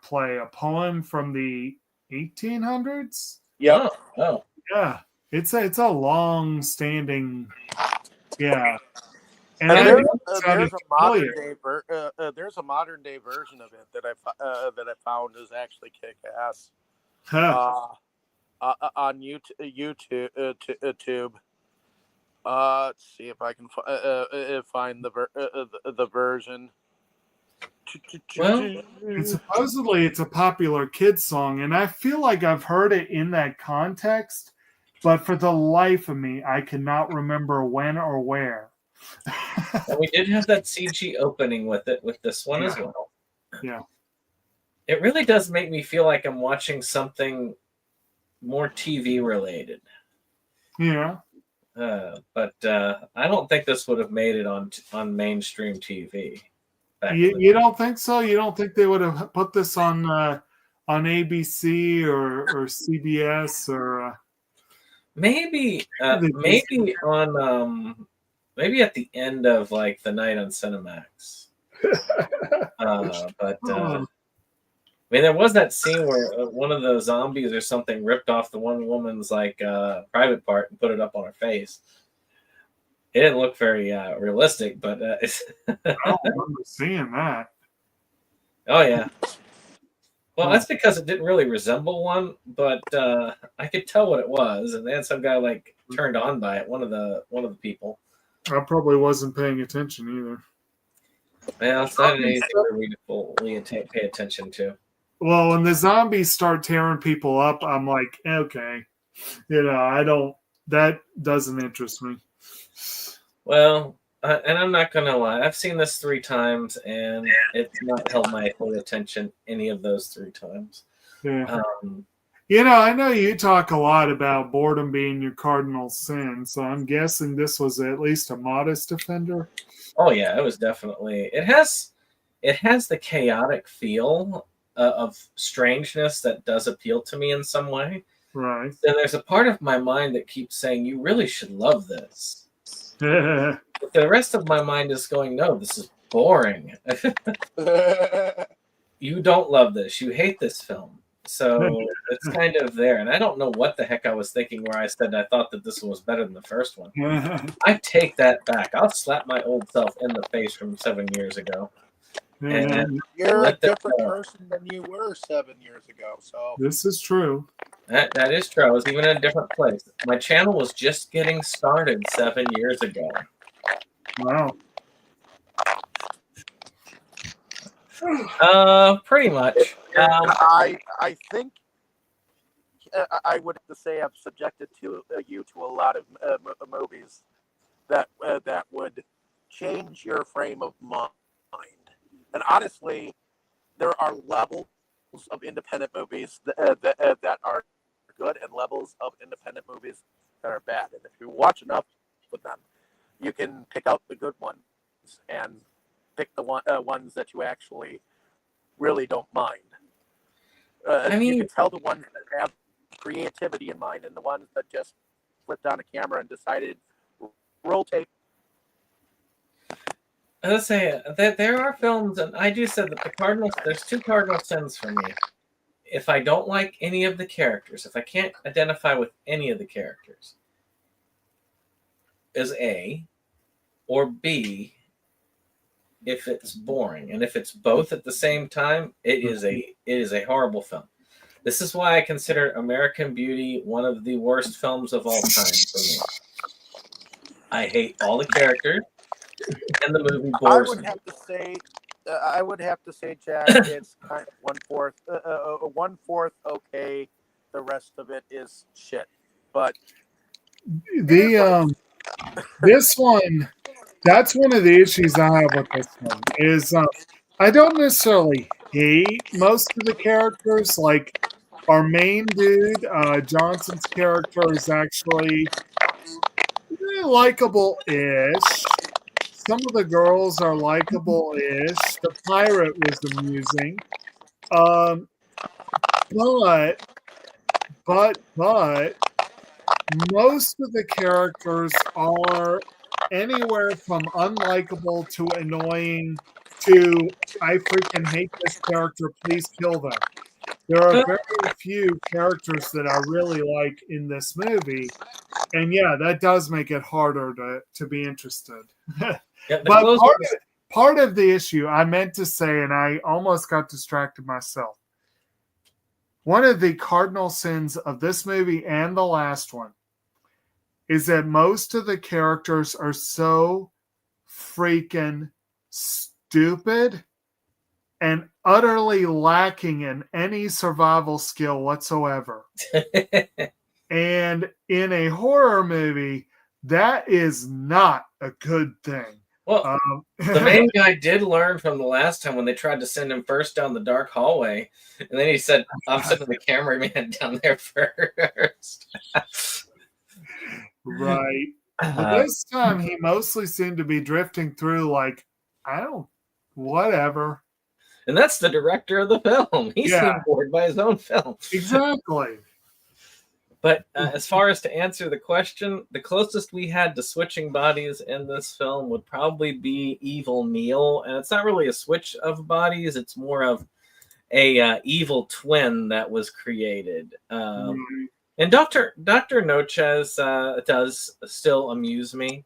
poem from the 1800s. Yeah. Oh. Yeah. It's a long-standing, yeah. And there's a modern day version of it that I found is actually kick-ass. On YouTube. Let's see if I can find the version. Well, and supposedly it's a popular kids song, and I feel like I've heard it in that context, but for the life of me, I cannot remember when or where. And we did have that CG opening with this one as well. Yeah. It really does make me feel like I'm watching something more TV related. Yeah. But I don't think this would have made it on mainstream TV. You don't think so? You don't think they would have put this on ABC or CBS or maybe on maybe at the end of like the night on Cinemax. But I mean, there was that scene where one of the zombies or something ripped off the one woman's like private part and put it up on her face. It didn't look very realistic, but I don't remember seeing that. Oh yeah. Well, that's because it didn't really resemble one, but I could tell what it was, and they had some guy like turned on by it. One of the people. I probably wasn't paying attention either. Well, it's not anything for me to fully pay attention to. Well, when the zombies start tearing people up, I'm like, okay, that doesn't interest me. Well, and I'm not going to lie. I've seen this 3 times, and it's not held my full attention any of those 3 times. Yeah. I know you talk a lot about boredom being your cardinal sin, so I'm guessing this was at least a modest offender. Oh yeah, it was definitely. It has the chaotic feel of strangeness that does appeal to me in some way. Right. And there's a part of my mind that keeps saying, you really should love this. But the rest of my mind is going, no, this is boring. You don't love this. You hate this film. So it's kind of there. And I don't know what the heck I was thinking where I said I thought that this one was better than the first one. I take that back. I'll slap my old self in the face from 7 years ago. And you're a different person than you were 7 years ago. So this is true. That is true. I was even in a different place. My channel was just getting started 7 years ago. Wow. Pretty much. I think I would have to say I've subjected you to a lot of movies that would change your frame of mind. And honestly, there are levels of independent movies that are good and levels of independent movies that are bad. And if you watch enough with them, you can pick out the good ones and pick the ones that you actually really don't mind. You can tell the ones that have creativity in mind and the ones that just flipped on a camera and decided roll tape. Let's say that there are films, and I do say that there's two cardinal sins for me. If I don't like any of the characters, if I can't identify with any of the characters, is A, or B, if it's boring. And if it's both at the same time, it is a horrible film. This is why I consider American Beauty one of the worst films of all time for me. I hate all the characters, and the movie bores me. I would have to say, Jack, it's kind of 1/4, 1/4 okay. The rest of it is shit. But this one, that's one of the issues I have with this one is I don't necessarily hate most of the characters. Like our main dude, Johnson's character is actually likable-ish. Some of the girls are likable-ish. The pirate was amusing. But most of the characters are anywhere from unlikable to annoying to I freaking hate this character, please kill them. There are very few characters that I really like in this movie. And yeah, that does make it harder to be interested. But part of the issue I meant to say, and I almost got distracted myself. One of the cardinal sins of this movie and the last one is that most of the characters are so freaking stupid and utterly lacking in any survival skill whatsoever. And in a horror movie, that is not a good thing. Well, the main guy did learn from the last time when they tried to send him first down the dark hallway. And then he said, I'm sending the cameraman down there first. Right. But this time he mostly seemed to be drifting through like, whatever. And that's the director of the film. He seemed bored by his own film. Exactly. But as far as to answer the question, the closest we had to switching bodies in this film would probably be Evil Neil. And it's not really a switch of bodies. It's more of a evil twin that was created. And Dr. Nochez does still amuse me.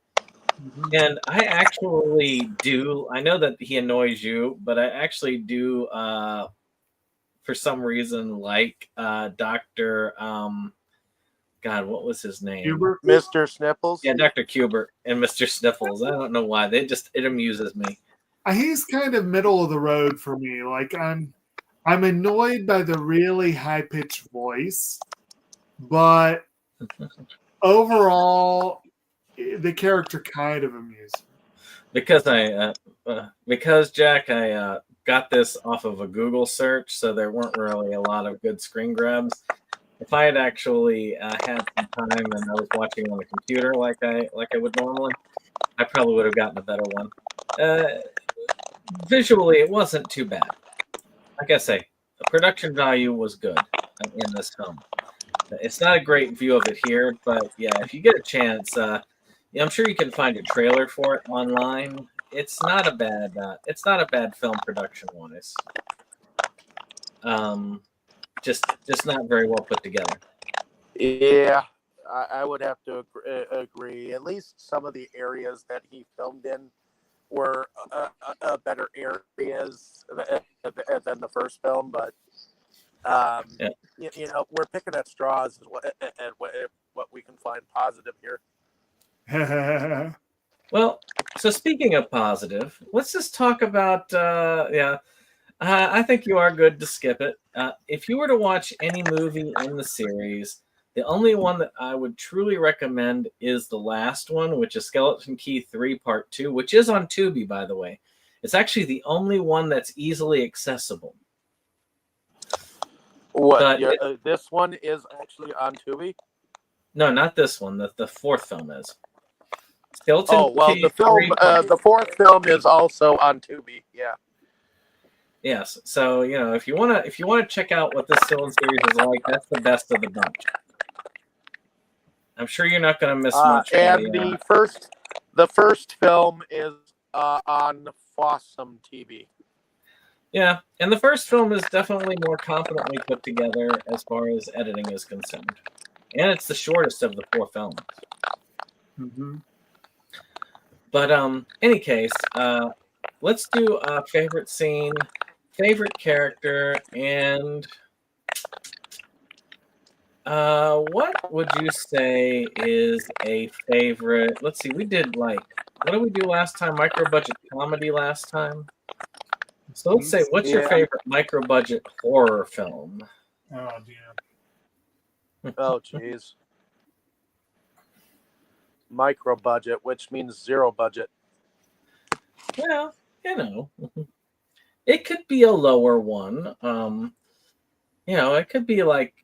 And I actually do. I know that he annoys you, but I actually do, for some reason, like Dr. God, what was his name? Hubert? Mr. Sniffles? Yeah, Dr. Kubert and Mr. Sniffles. I don't know why. It amuses me. He's kind of middle of the road for me. Like I'm annoyed by the really high-pitched voice, but overall the character kind of amused me. Because Jack, I got this off of a Google search, so there weren't really a lot of good screen grabs. If I had actually had some time and I was watching on the computer like I would normally, I probably would have gotten a better one. Visually, it wasn't too bad. Like I say, the production value was good in this film. It's not a great view of it here, but yeah, if you get a chance, yeah, I'm sure you can find a trailer for it online. It's not a bad film production one. It's just not very well put together. Yeah, I would have to agree. At least some of the areas that he filmed in were better areas than the first film, but Yeah. you know, we're picking at straws and what we can find positive here. Well, so speaking of positive, let's just talk about I think you are good to skip it. If you were to watch any movie in the series, the only one that I would truly recommend is the last one, which is Skeleton Key 3 Part 2, which is on Tubi, by the way. It's actually the only one that's easily accessible. What? This one is actually on Tubi? No, not this one. The fourth film is. Skeleton Oh, well, Key the film, 3 the fourth film is also on Tubi. Yeah. Yes. So, you know, if you wanna check out what this film series is like, that's the best of the bunch. I'm sure you're not going to miss much. And the first film is on Fossum TV. Yeah, and the first film is definitely more competently put together as far as editing is concerned, and it's the shortest of the 4 films. Mm-hmm. But any case, let's do a favorite scene, favorite character, and what would you say is a favorite? Let's see, we did what did we do last time? Micro budget comedy last time. So let's say, what's your favorite micro budget horror film? Oh dear. Oh jeez. Micro budget, which means zero budget. Well, you know, it could be a lower one. You know, it could be like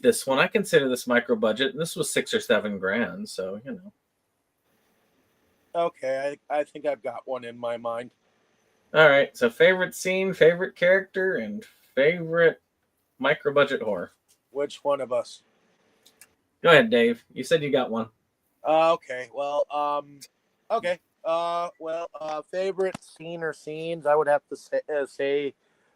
this one. I consider this micro budget, and this was $6 or $7 grand. So you know. Okay, I think I've got one in my mind. All right. So favorite scene, favorite character, and favorite micro budget horror. Which one of us? Go ahead, Dave. You said you got one. Okay. Well, favorite scene or scenes, I would have to say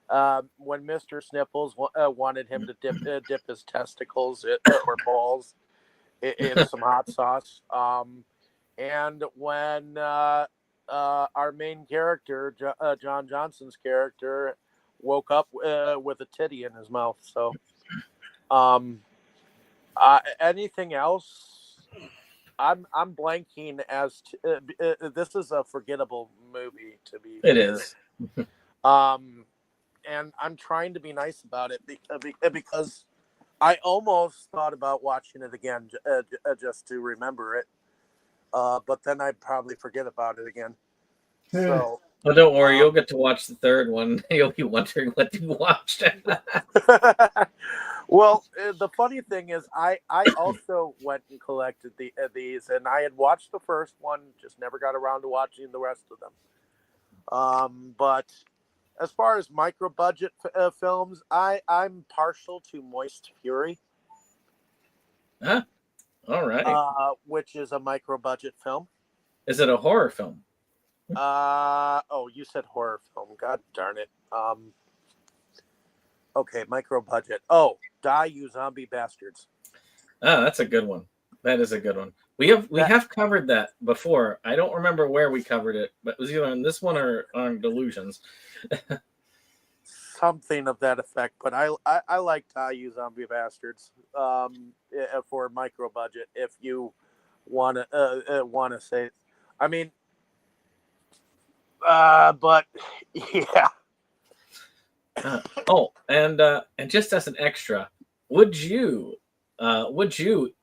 when Mr. Sniffles wanted him to dip his testicles or balls in some hot sauce. And when our main character, John Johnson's character, woke up with a titty in his mouth. So, anything else? I'm blanking as to, this is a forgettable movie to me. It is. And I'm trying to be nice about it because I almost thought about watching it again just to remember it. But then I'd probably forget about it again. So, well, don't worry, you'll get to watch the third one. You'll be wondering what you watched. Well, the funny thing is, I also went and collected these, and I had watched the first one, just never got around to watching the rest of them. But as far as micro budget films, I'm partial to Moist Fury. Huh? All right. Which is a micro budget film. Is it a horror film? Oh, you said horror film. God darn it. Okay, micro budget. Oh, Die You Zombie Bastards. Oh, that's a good one. That is a good one. We have covered that before. I don't remember where we covered it, but it was either on this one or on Delusions. Something of that effect, but I like Die You Zombie Bastards for micro budget. If you want to say, I mean, but yeah. And just as an extra, would you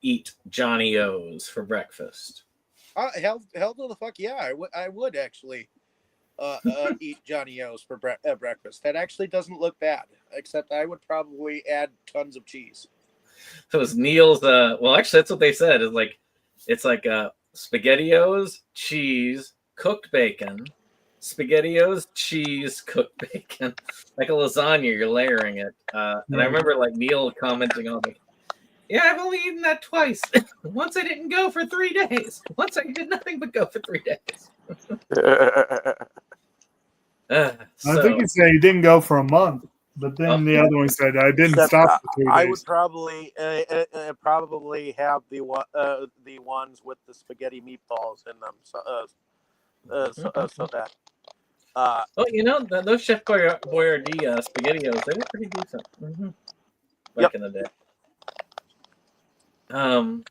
eat Johnny O's for breakfast? Hell to the fuck yeah! I would actually eat Johnny O's for breakfast. That actually doesn't look bad, except I would probably add tons of cheese. So it's Neil's. Well, actually, that's what they said. It's like SpaghettiOs, cheese, cooked bacon. SpaghettiOs, cheese, cooked bacon, like a lasagna. You're layering it, and I remember like Neil commenting on it. Yeah, I've only eaten that twice. Once I didn't go for 3 days. Once I did nothing but go for 3 days. I think he said he didn't go for a month, but then the other one said I didn't stop for 3 days. I would probably have the ones with the spaghetti meatballs in them. So that. Well, you know, those Chef Boyardee SpaghettiOs, they were pretty decent back in the day.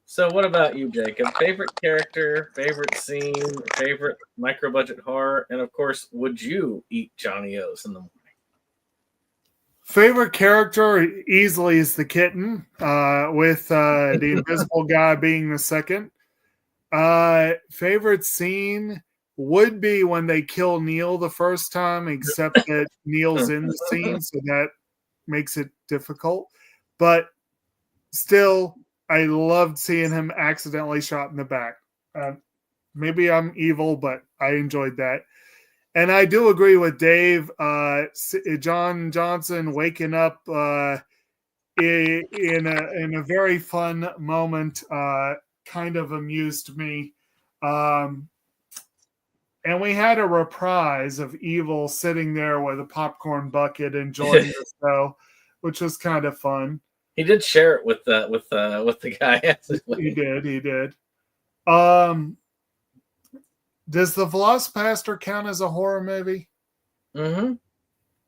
So what about you, Jacob? Favorite character, favorite scene, favorite micro-budget horror, and of course, would you eat Johnny O's in the morning? Favorite character easily is the kitten, with the invisible guy being the second. Favorite scene would be when they kill Neil the first time, except that Neil's in the scene, so that makes it difficult. But still, I loved seeing him accidentally shot in the back. Maybe I'm evil, but I enjoyed that. And I do agree with Dave. John Johnson waking up in a very fun moment kind of amused me. And we had a reprise of Evil sitting there with a popcorn bucket enjoying the show, which was kind of fun. He did share it with the guy. He did. Does The Velocipaster count as a horror movie? Mm-hmm.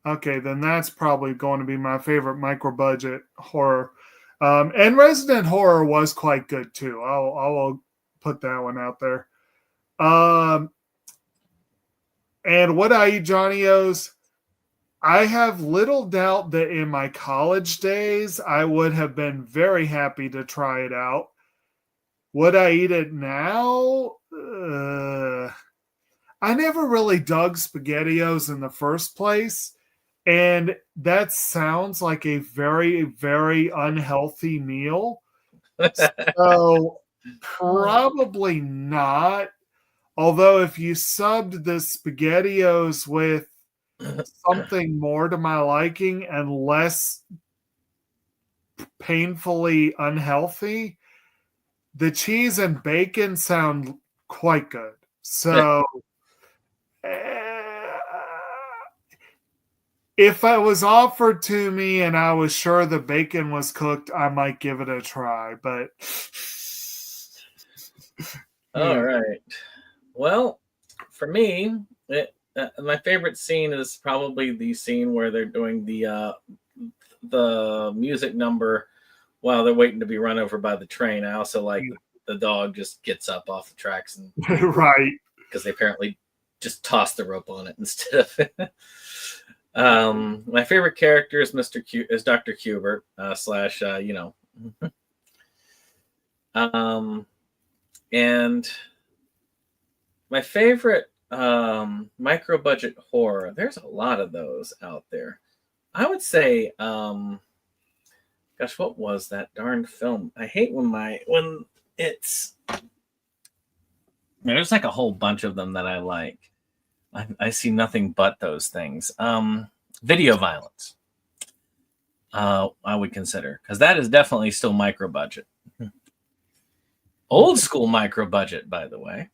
Okay, then that's probably going to be my favorite micro-budget horror. And Resident Horror was quite good too. I'll put that one out there. And would I eat Johnny O's? I have little doubt that in my college days, I would have been very happy to try it out. Would I eat it now? I never really dug SpaghettiOs in the first place. And that sounds like a very, very unhealthy meal. So probably not. Although if you subbed the SpaghettiOs with something more to my liking and less painfully unhealthy, the cheese and bacon sound quite good. So if it was offered to me and I was sure the bacon was cooked, I might give it a try. But all right. Well, for me, my favorite scene is probably the scene where they're doing the music number while they're waiting to be run over by the train. I also like the dog just gets up off the tracks and right, because they apparently just tossed the rope on it instead of. My favorite character is is Dr. Kubert and my favorite micro budget horror. There's a lot of those out there. I would say, gosh, what was that darn film? I hate when it's. There's like a whole bunch of them that I like. I see nothing but those things. Video violence. I would consider because that is definitely still micro budget. Old school micro budget, by the way.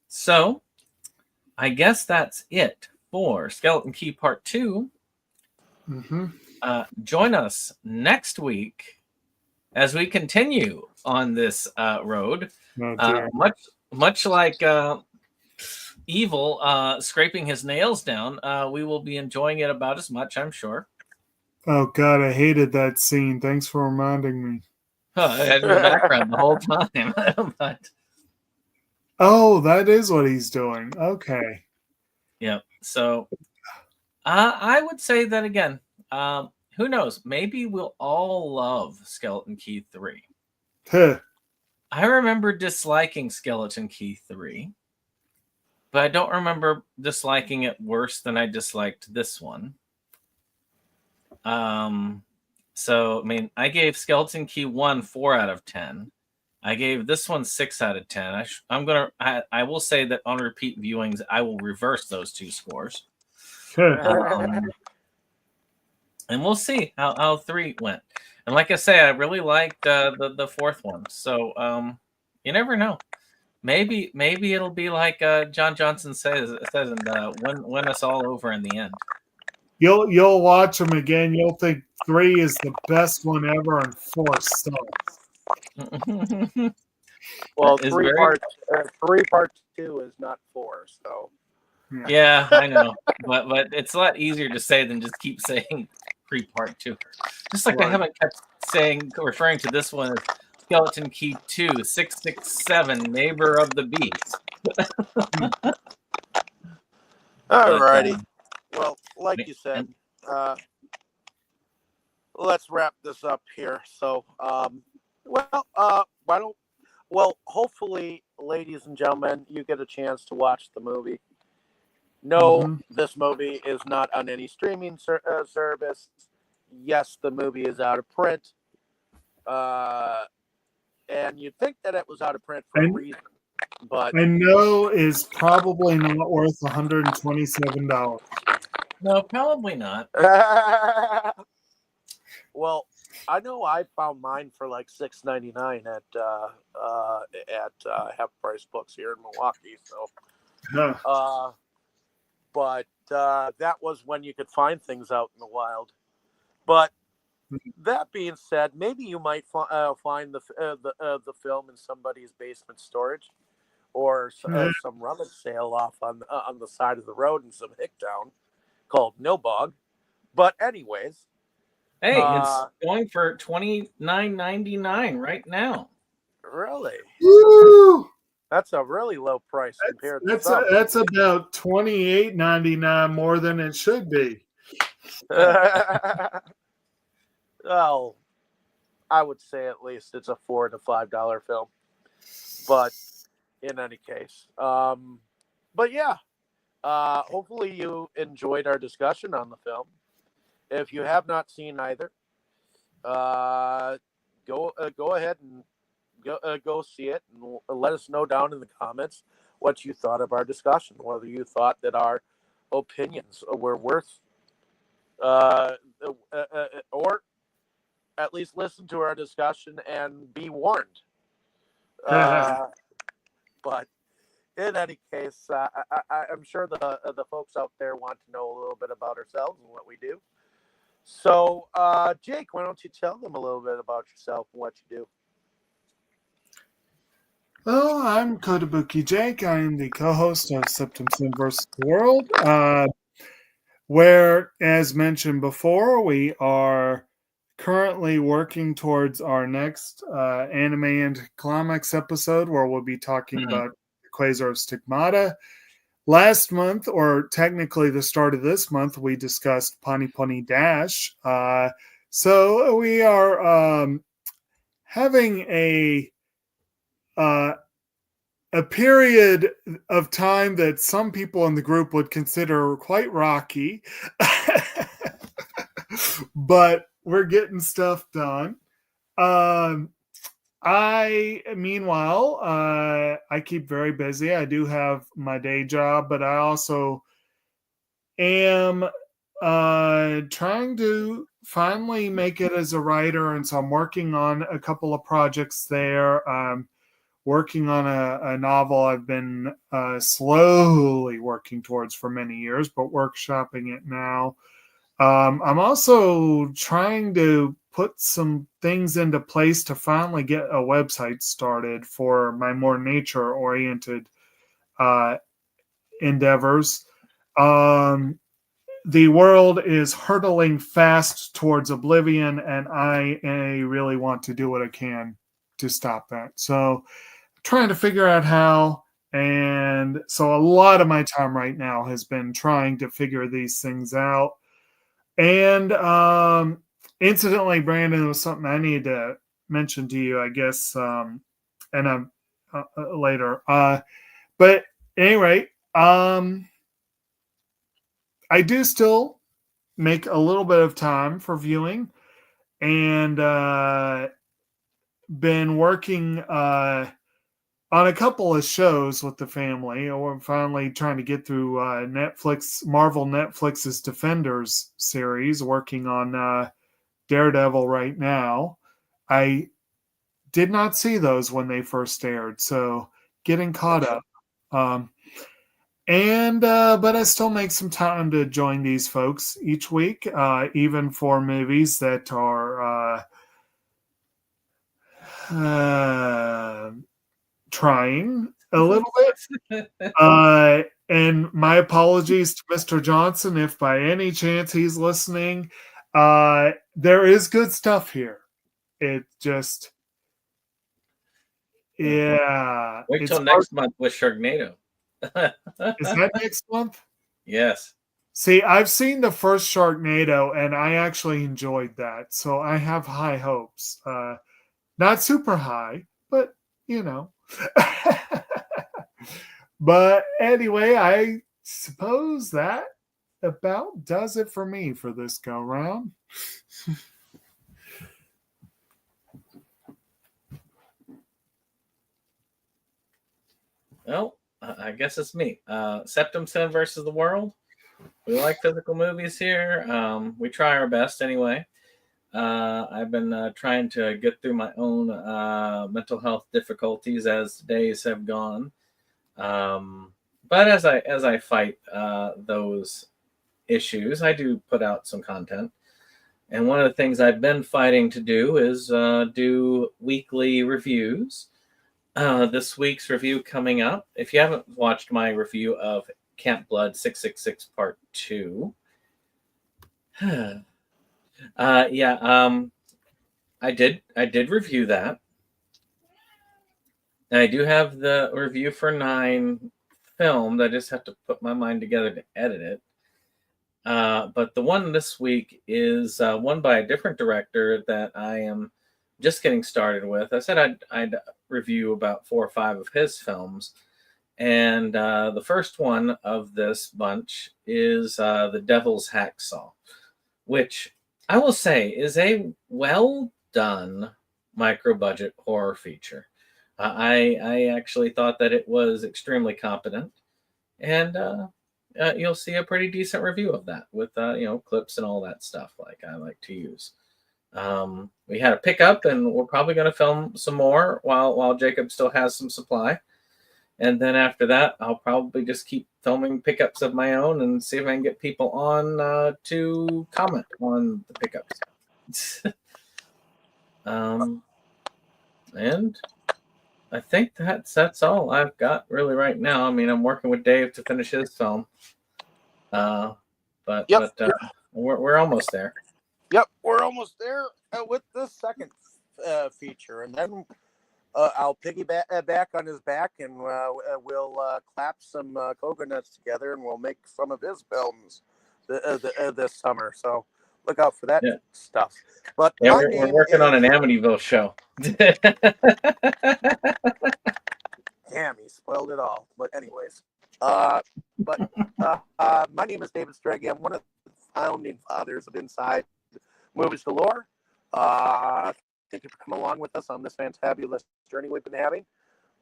So I guess that's it for Skeleton Key Part 2. Join us next week as we continue on this road. Much like Evil scraping his nails down, we will be enjoying it about as much, I'm sure. Oh God, I hated that scene. Thanks for reminding me. I had in the background the whole time. But oh, that is what he's doing. Okay. Yeah. So I would say that again. Who knows? Maybe we'll all love Skeleton Key 3. I remember disliking Skeleton Key 3, but I don't remember disliking it worse than I disliked this one. So, I mean, I gave Skeleton Key 1 4 out of 10. I gave this one 6 out of 10. I will say that on repeat viewings, I will reverse those two scores. and we'll see how 3 went. And like I say, I really liked the 4th one. So you never know. Maybe it'll be like John Johnson says and win us all over in the end. You'll watch them again. You'll think 3 is the best one ever, and 4 sucks. Well, That is 3 very- part 2 is not 4, so. Yeah, I know, but it's a lot easier to say than just keep saying 3 part 2. Just like I haven't kept referring to this one as Skeleton Key 2, 667, Neighbor of the Beast. Alrighty. Well, like you said, let's wrap this up here. So, hopefully, ladies and gentlemen, you get a chance to watch the movie. No, this movie is not on any streaming service. Yes, the movie is out of print. And you'd think that it was out of print for a reason. But no is probably not worth $127. No, probably not. Well, I know I found mine for like $6.99 at Half Price Books here in Milwaukee. So, but that was when you could find things out in the wild. But that being said, maybe you might find the film in somebody's basement storage, or some rummage sale off on the side of the road in some hick town called No Bog. But anyways, hey, it's going for $29.99 right now. Really? Woo! That's a really low price compared to that's about $28.99 more than it should be. Well, I would say at least it's a $4 to $5 film. But in any case, but yeah, hopefully you enjoyed our discussion on the film. If you have not seen either, go ahead and go see it, and let us know down in the comments what you thought of our discussion, whether you thought that our opinions were worth, or at least listen to our discussion and be warned. But in any case, I'm sure the folks out there want to know a little bit about ourselves and what we do. So, Jake, why don't you tell them a little bit about yourself and what you do? Well, I'm Kotobukijake. I am the co-host of SeptumSin vs. the World, where, as mentioned before, we are currently working towards our next anime and comics episode, where we'll be talking about Quasar Stigmata. Last month, or technically the start of this month, we discussed Pony Pony Dash. So we are having a period of time that some people in the group would consider quite rocky. But we're getting stuff done. Meanwhile, I keep very busy. I do have my day job, but I also am trying to finally make it as a writer. And so I'm working on a couple of projects there. Working on a novel I've been slowly working towards for many years, but workshopping it now. I'm also trying to put some things into place to finally get a website started for my more nature-oriented endeavors. The world is hurtling fast towards oblivion, and I really want to do what I can to stop that. So trying to figure out how, and so a lot of my time right now has been trying to figure these things out. And incidentally, Brandon, it was something I need to mention to you, I guess, and later. But anyway, I do still make a little bit of time for viewing, and been working on a couple of shows with the family, or we're finally trying to get through Marvel Netflix's Defenders series, working on Daredevil right now. I did not see those when they first aired, so getting caught up. But I still make some time to join these folks each week, even for movies that are trying a little bit. And my apologies to Mr. Johnson if by any chance he's listening. There is good stuff here. It just, yeah. Wait till next month with Sharknado. Is that next month? Yes. See, I've seen the first Sharknado and I actually enjoyed that. So I have high hopes. Not super high, but you know. But anyway, I suppose that about does it for me for this go round. Well, I guess it's me. SeptumSin versus the world. We like physical movies here. We try our best anyway. I've been trying to get through my own mental health difficulties as days have gone. But as I fight those issues, I do put out some content. And one of the things I've been fighting to do is do weekly reviews. This week's review coming up. If you haven't watched my review of Camp Blood 666 Part 2, I did review that. And I do have the review for 9 filmed. I just have to put my mind together to edit it. But the one this week is one by a different director that I am just getting started with. I said I'd review about 4 or 5 of his films. And the first one of this bunch is The Devil's Hacksaw, which I will say is a well done micro-budget horror feature. I actually thought that it was extremely competent, and you'll see a pretty decent review of that with clips and all that stuff like I like to use. We had a pickup, and we're probably going to film some more while Jacob still has some supply. And then after that, I'll probably just keep filming pickups of my own and see if I can get people on to comment on the pickups. And I think that's all I've got really right now. I mean, I'm working with Dave to finish his film. But we're almost there. Yep, we're almost there with the second feature, and then I'll piggyback back on his back, and we'll clap some coconuts together, and we'll make some of his films this summer. So look out for that stuff. But yeah, we're working on an Amityville show. Damn, he spoiled it all. But anyways, my name is David Strege. I'm one of the founding fathers of Inside Movies Galore. Thank you for coming along with us on this fantabulous journey we've been having.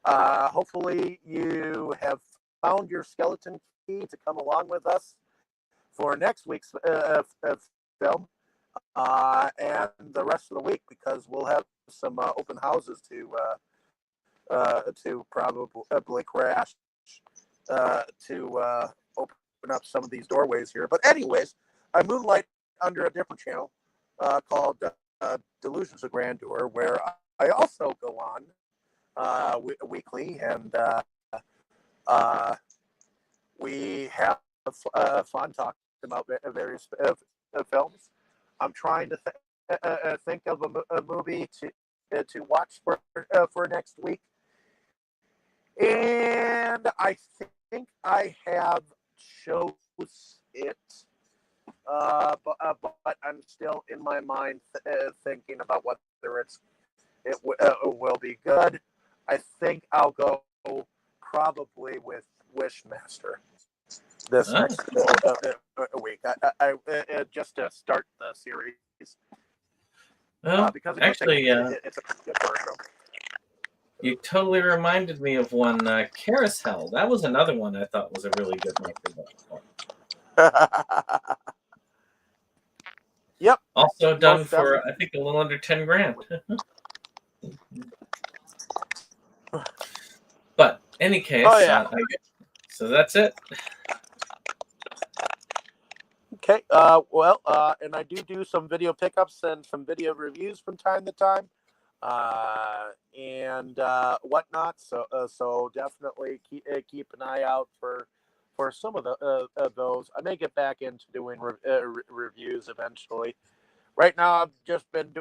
Hopefully you have found your skeleton key to come along with us for next week's film and the rest of the week, because we'll have some open houses to probably crash to open up some of these doorways here. But anyways, I moonlight under a different channel called Delusions of Grandeur, where I also go on weekly, and we have fun talking about various films. I'm trying to think of a movie to watch for next week, and I think I have chose it. But I'm still in my mind thinking about whether it will be good. I think I'll go probably with Wishmaster this next week. I just to start the series. Well, because actually, it's a good version. You totally reminded me of one, Carousel. That was another one I thought was a really good microphone. Yep. Also done Most for, definitely. I think, a little under 10 grand. But, any case, Oh, yeah. so that's it. Okay. And I do some video pickups and some video reviews from time to time, and whatnot. So definitely keep an eye out for some of those. I may get back into doing reviews eventually. Right now, I've just been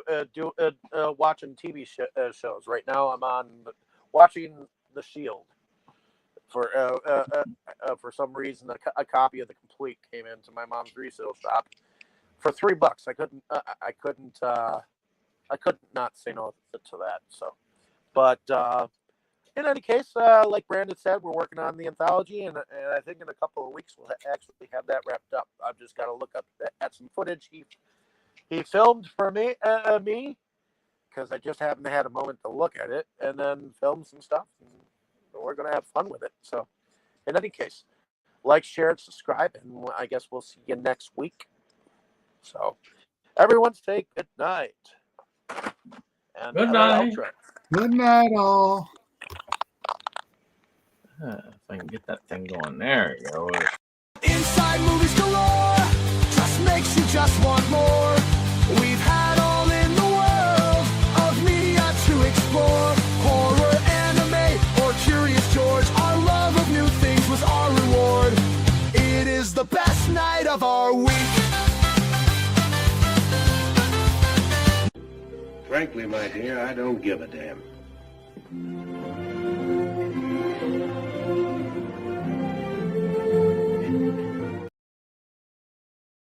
watching TV shows. Right now, I'm watching The Shield. For some reason, a copy of the complete came into my mom's resale shop for $3. I couldn't not say no to that. So, but in any case, like Brandon said, we're working on the anthology, and I think in a couple of weeks we'll actually have that wrapped up. I've just got to look up at some footage he filmed for me, because I just haven't had a moment to look at it, and then film some stuff. And we're gonna have fun with it. So, in any case, like, share, and subscribe, and I guess we'll see you next week. So, everyone, say good night. And Good night. Good night, all. If I can get that thing going. There you go. Inside movies galore, just makes you just want more. We've had all in the world of media to explore. Horror, anime, or Curious George. Our love of new things was our reward. It is the best night of our week. Frankly, my dear, I don't give a damn.